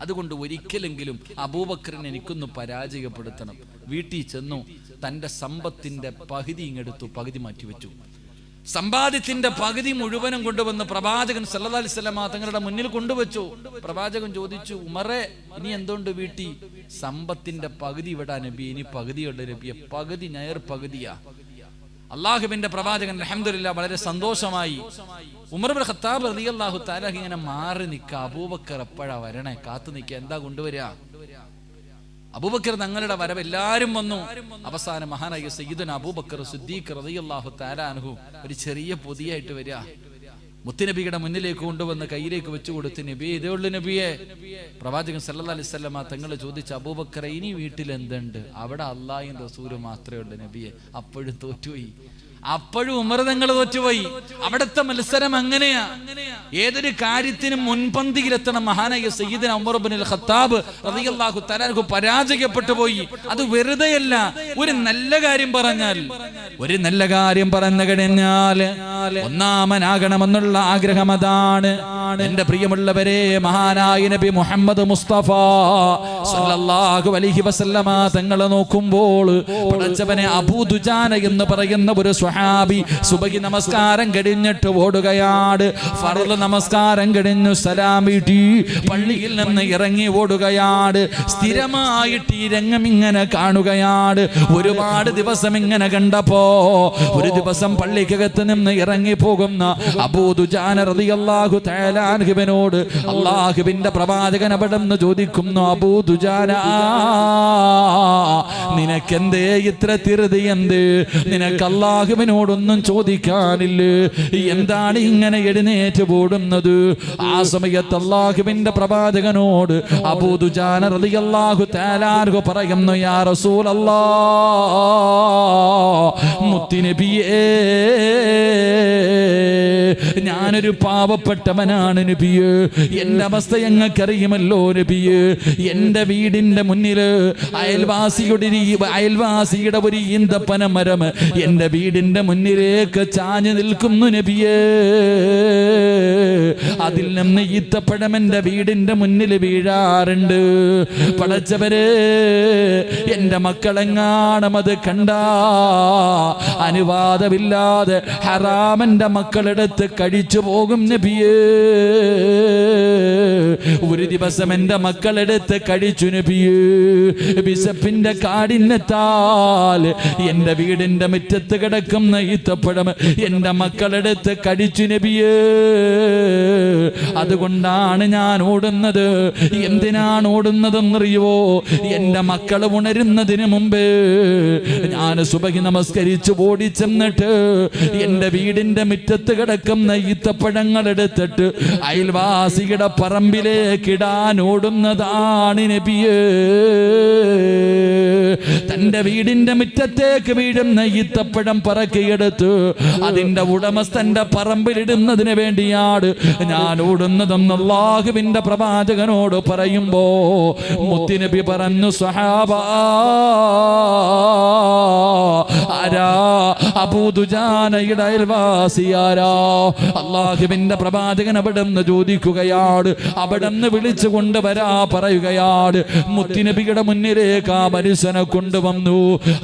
അതുകൊണ്ട് ഒരിക്കലെങ്കിലും അബൂബക്കറിനെ എനിക്കൊന്ന് പരാജയപ്പെടുത്തണം. വീട്ടിൽ ചെന്നു, തന്റെ സമ്പത്തിന്റെ പകുതി ഇങ്ങെടുത്തു, പകുതി മാറ്റിവെച്ചു. സമ്പാദ്യത്തിന്റെ പകുതി മുഴുവനും കൊണ്ടുവന്ന് പ്രവാചകൻ സല്ലല്ലാഹു അലൈഹി വസല്ലം തങ്ങളുടെ മുന്നിൽ കൊണ്ടുവച്ചു. പ്രവാചകൻ ചോദിച്ചു, ഉമറേ, ഇനി എന്തുകൊണ്ട് വീട്ടിൽ? സമ്പത്തിന്റെ പകുതി വിടാ നബി, ഇനി പകുതിയുണ്ട് നബിയെ, പകുതി നേർ പകുതിയാ. അള്ളാഹുവിന്റെ പ്രവാചകൻ അൽഹംദുലില്ലാഹ് വളരെ സന്തോഷമായി. ഉമർ ഇബ്നുൽ ഖത്താബ് റളിയല്ലാഹു തആല ഇങ്ങനെ മാറി നിൽക്കുക. അബൂബക്കർ എപ്പോഴാ വരണേ? കാത്തു നിൽക്കുക, എന്താ കൊണ്ടുവരിക? അബൂബക്കർ തങ്ങളുടെ വരവ്, എല്ലാരും വന്നു. അവസാനം മഹാനായ സയ്യിദുനാ അബൂബക്കർ സിദ്ദീഖ് റളിയല്ലാഹു തആല അൻഹു ഒരു ചെറിയ പൊതിയായിട്ട് വരിക. മുത്തുനബിയുടെ മുന്നിലേക്ക് കൊണ്ടുവന്ന് കയ്യിലേക്ക് വെച്ചു കൊടുത്ത്, നബിയെ, ഇതേ ഉള്ളു നബിയെ. പ്രവാചകൻ സല്ലല്ലാഹു അലൈഹി വസല്ലം തങ്ങൾ ചോദിച്ചു, അബൂബക്കറെ, ഇനി വീട്ടിൽ എന്തുണ്ട്? അവിടെ അല്ലാഹുവിൻ റസൂല് മാത്രമേ ഉള്ളൂ നബിയെ. അപ്പോഴും തോറ്റുപോയി. അപ്പോഴും ഉമർ തങ്ങൾ തോറ്റുപോയി. അവിടുത്തെ മത്സരം അങ്ങനെയാ. ഏതൊരു കാര്യത്തിനും മുൻപന്തിയിലെത്തണം. മഹാനായ സയ്യിദുനാ ഉമർ ഇബ്നുൽ ഖത്താബ് റളിയല്ലാഹു തആല അൻഹു പരാജയപ്പെട്ടു പോയി. അത് വെറുതെയല്ല. ഒരു നല്ല കാര്യം പറഞ്ഞു കഴിഞ്ഞാൽ ഒന്നാമനാകണമെന്നുള്ള ആഗ്രഹം അതാണ്. എന്റെ പ്രിയമുള്ളവരെ, മഹാനായ നബി മുഹമ്മദ് മുസ്തഫ സല്ലല്ലാഹു അലൈഹി വസല്ലമ തങ്ങളെ നോക്കുമ്പോൾ പടച്ചവനെ അബൂ ദുജാന എന്ന് പറയുന്ന ഒരു സ്വഹാബി സുബഹി നമസ്കാരം കഴിഞ്ഞിട്ട് ഓടുകയാണ്. ഫർള് നമസ്കാരം കഴിഞ്ഞു സലാം വീട്ടി പള്ളിയിൽ നിന്ന് ഇറങ്ങി ഓടുകയാണ്. സ്ഥിരമായിട്ട് ഈ രംഗം ഇങ്ങനെ കാണുകയാണ്. ഒരുപാട് ദിവസം ഇങ്ങനെ കണ്ടപ്പോ ഒരു ദിവസം പള്ളിക്കകത്ത് നിന്ന് ഇറങ്ങി പോകുന്ന അബൂ ദുജാന റളിയല്ലാഹു തആല അൻഹുവിനോട് അല്ലാഹുവിന്റെ പ്രവാചകൻ അവിടെന്ന് ചോദിക്കുന്നു, അബൂ ദുജാന, നിനക്കെന്തേ ഇത്ര ധൃതി? എന്ത് നിനക്ക് അല്ലാഹുവിനോടൊന്നും ചോദിക്കാനില്ലേ? എന്താണ് ഇങ്ങനെ എഴുന്നേറ്റ് ഓടുന്നത്? ആ സമയത്ത് അല്ലാഹുവിന്റെ പ്രവാചകനോട് അബൂ ദുജാന റളിയല്ലാഹു തആല അൻഹു പറയുന്നു, യാ റസൂലല്ലാഹ്, മുത്തുനബിയേ, ഞാനൊരു പാവപ്പെട്ടവനാണ് നബിയേ. എന്റെ അവസ്ഥ ഞങ്ങൾക്കറിയുമല്ലോ നബിയേ. എന്റെ വീടിന്റെ മുന്നില് അയൽവാസിയുടെ ഒരു ഈന്തപ്പന മരം എന്റെ വീടിന്റെ മുന്നിലേക്ക് ചാഞ്ഞു നിൽക്കുന്നു നബിയേ. അതിൽ നിന്ന് ഈത്തപ്പഴം എന്റെ വീടിന്റെ മുന്നിൽ വീഴാറുണ്ട്. പടച്ചവരെ, എന്റെ മക്കളെങ്ങാണം അത് കണ്ടാ അനുവാദമില്ലാതെ ഹറാമന്റെ മക്കളെടുത്ത് കഴിച്ചു പോകും നബിയേ. ഒരു ദിവസം എന്റെ മക്കളെടുത്ത് കഴിച്ചു നബിയേ. വിശപ്പിന്റെ കാഠിന്യത്താൽ എന്റെ വീടിന്റെ മുറ്റത്ത് കിടക്കുന്ന ഈത്തപ്പഴം എന്റെ മക്കളെടുത്ത് കഴിച്ചു നബിയേ. അതുകൊണ്ടാണ് ഞാൻ ഓടുന്നത്. എന്തിനാണ് ഓടുന്നതെന്നറിയുവോ? എന്റെ മക്കൾ ഉണരുന്നതിന് മുമ്പ് ഞാൻ സുബഹി നമസ്കരിച്ച് ഓടിച്ചെന്നിട്ട് എന്റെ വീടിന്റെ മുറ്റത്ത് കിടക്കുന്ന ഈത്തപ്പഴങ്ങൾ എടുത്തിട്ട് അയൽവാസിയുടെ പറമ്പിലേക്ക് ഇടാൻ ഓടുന്നതാണ് നബിയേ. തന്റെ വീടിന്റെ മുറ്റത്തേക്ക് വീഴുന്ന ഈത്തപ്പഴം പറക്കിയെടുത്ത് അതിന്റെ ഉടമസ്ഥന്റെ പറമ്പിലിടുന്നതിന് വേണ്ടിയാണ് ഞാൻ ഓടുന്നതെന്ന് അല്ലാഹുവിന്റെ പ്രവാചകനോട് പറയുമ്പോ മുത്തുനബി പറഞ്ഞു, സ്വഹാബാ, ആരാ? അബൂ ദുജാനയുടെ അയൽവാസിയാരാ? അല്ലാഹുവിന്റെ പ്രവാചകൻ അവിടെന്ന് ചോദിക്കുകയാണ്. അവിടെന്ന് വിളിച്ചു കൊണ്ടുവരാ പറയുകയാണ്. മുത്തുനബിയുടെ മുന്നിലേക്ക് ആ മനുഷ്യനെ കൊണ്ടുവന്നു.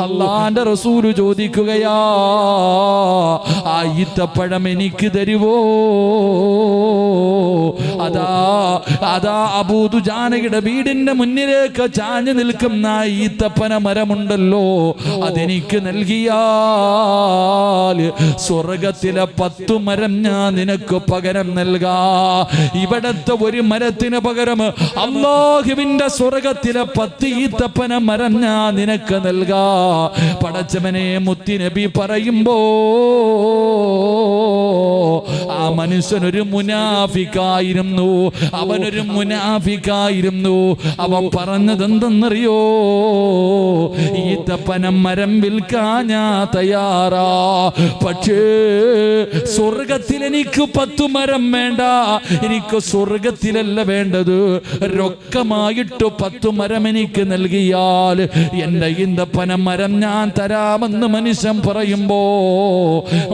അല്ലാഹുവിന്റെ റസൂല് ചോദിക്കുകയാ, ആ ഈത്തപ്പഴം എനിക്ക് തരുവോ? അതാ അബൂ ദുജാനയുടെ വീടിന്റെ മുന്നിലേക്ക് ചാഞ്ഞു നിൽക്കുന്ന ഈത്തപ്പന മരമുണ്ടല്ലോ, അതെനിക്ക് നൽകിയാൽ സ്വർഗത്തിലെ 10 മരം ഞാൻ നിനക്ക് പകരം നൽകാ. ഇവിടത്തെ ഒരു മരത്തിന് പകരം അല്ലാഹുവിന്റെ സ്വർഗത്തിലെ 10 ഈത്തപ്പന മരം ഞാൻ നിനക്ക് നൽകാ. പടച്ചവനെ, മുത്തുനബി പറയുമ്പോ ആ മനുഷ്യനൊരു മുനാഫിക്കായിരുന്നു. അവനൊരു മുനാഫിക്കായിരുന്നു. അവൻ പറഞ്ഞത് എന്തെന്നറിയോ? ഈത്തപ്പന മരം വിൽക്കാൻ ഞാൻ തയ്യാറാ, പക്ഷേ സ്വർഗത്തിൽ എനിക്ക് 10 മരം വേണ്ട. എനിക്ക് സ്വർഗത്തിലല്ല വേണ്ടത്, രൊക്കമായിട്ട് 10 മരം എനിക്ക് നൽകിയാൽ എന്റെ ഈന്തപ്പന മരം ഞാൻ തരാമെന്ന് മനുഷ്യൻ പറയുമ്പോ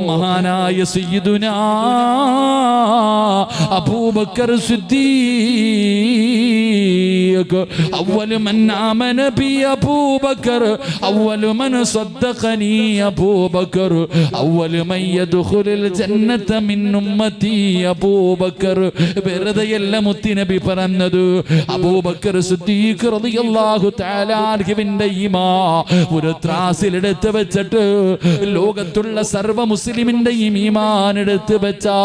മഹാനായ സയ്യിദുനാ അബൂബക്കർ സിദ്ദീഖ് അവ്വലു മൻ ആമന ബി അബൂബക്കർ അവ്വലു മൻ സദ്ദഖനി അബൂബക്കർ അവ്വലു മൻ യദ്ഖുലുൽ ജന്നത മിൻ ഉമ്മതി അബൂബക്കർ. വെറുതെയല്ല മുത്തുനബി പറഞ്ഞത്. അബൂബക്കർ സിദ്ദീഖ് റളിയല്ലാഹു തആല അൻഹുവിന്റെ ഈമാൻ ഒരു ത്രാസിലെടുത്ത് വെച്ചിട്ട് ലോകത്തുള്ള സർവ്വ മുസ്ലിമിന്റെ ഈമാൻ എടുത്ത് വെച്ചാ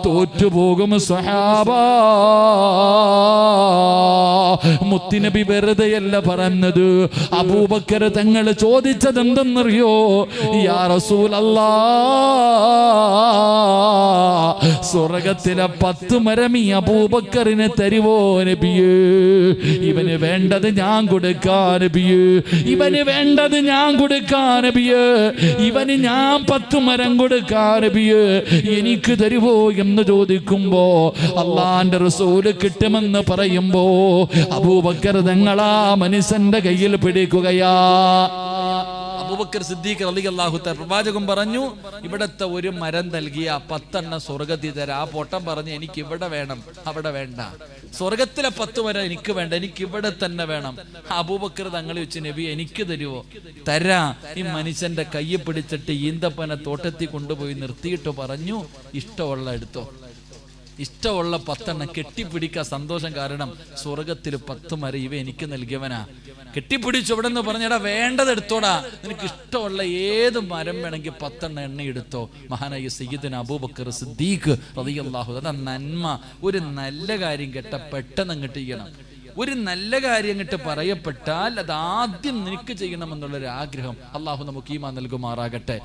തോറ്റുപോകും സ്വഹാബാ. മുത്തുനബി വെറുതെയല്ല പറഞ്ഞത്. അബൂബക്കർ തങ്ങൾ ചോദിച്ചത് എന്തെന്നറിയോ? യാ റസൂലല്ലാഹ്, സ്വർഗത്തിലെ 10 മരം ഈ അബൂബക്കറിന് തരുവോ നബിയേ? ഇവന് വേണ്ടത് ഞാൻ കൊടുക്കാൻ നബിയേ. ഇവന് വേണ്ടത് ഞാൻ കൊടുക്കാൻ നബിയേ. ഇവന് ഞാൻ 10 മരം കൊടുക്കാൻ നബിയേ. എനിക്ക് തരുവോ എന്ന് ചോദിക്കുമ്പോ അള്ളാന്റെ റസൂല് കിട്ടുമെന്ന് പറയുമ്പോ അബൂബക്കർ തങ്ങളാ മനുഷ്യന്റെ കയ്യിൽ പിടിക്കുകയാ. അബൂബക്കർ സിദ്ദീഖ് റളിയല്ലാഹു തആല പ്രവാചകൻ പറഞ്ഞു, ഇവിടത്തെ ഒരു മരം നൽകിയ 10 സ്വർഗത്തിൽ തരാം. ആ പൊട്ടം പറഞ്ഞു, എനിക്ക് ഇവിടെ വേണം, അവിടെ വേണ്ട. സ്വർഗത്തിലെ 10 മരം എനിക്ക് വേണ്ട, എനിക്ക് ഇവിടെ തന്നെ വേണം. അബൂബക്കർ തങ്ങൾ വെച്ച്, നബി എനിക്ക് തരുവോ? തരാ. ഈ മനുഷ്യന്റെ കയ്യെ പിടിച്ചിട്ട് ഈന്തപ്പന തോട്ടത്തിൽ കൊണ്ടുപോയി നിർത്തിയിട്ട് പറഞ്ഞു, ഇഷ്ടമുള്ള എടുത്തോ, ഇഷ്ടമുള്ള 10 കെട്ടിപ്പിടിക്കാൻ സന്തോഷം. കാരണം സ്വർഗത്തിൽ 10 മരം ഇവ എനിക്ക് നൽകിയവനാ. കെട്ടിപ്പിടിച്ചു. ഇവിടെ നിന്ന് പറഞ്ഞടാ, വേണ്ടത് എടുത്തോടാ, നിനക്ക് ഇഷ്ടമുള്ള ഏത് മരം വേണമെങ്കിൽ 10 എണ്ണ എടുത്തോ. മഹാനായ സയ്യിദുനാ അബൂബക്കർ സിദ്ദീഖ് റളിയല്ലാഹു അൻഹു. നന്മ, ഒരു നല്ല കാര്യം കേട്ട പെട്ടെന്ന് അങ്ങോട്ട് ചെയ്യണം. ഒരു നല്ല കാര്യം അങ്ങോട്ട് പറയപ്പെട്ടാൽ അത് ആദ്യം നിനക്ക് ചെയ്യണമെന്നുള്ളൊരു ആഗ്രഹം. അള്ളാഹു നമുക്ക് ഈമാൻ നൽകുമാറാകട്ടെ.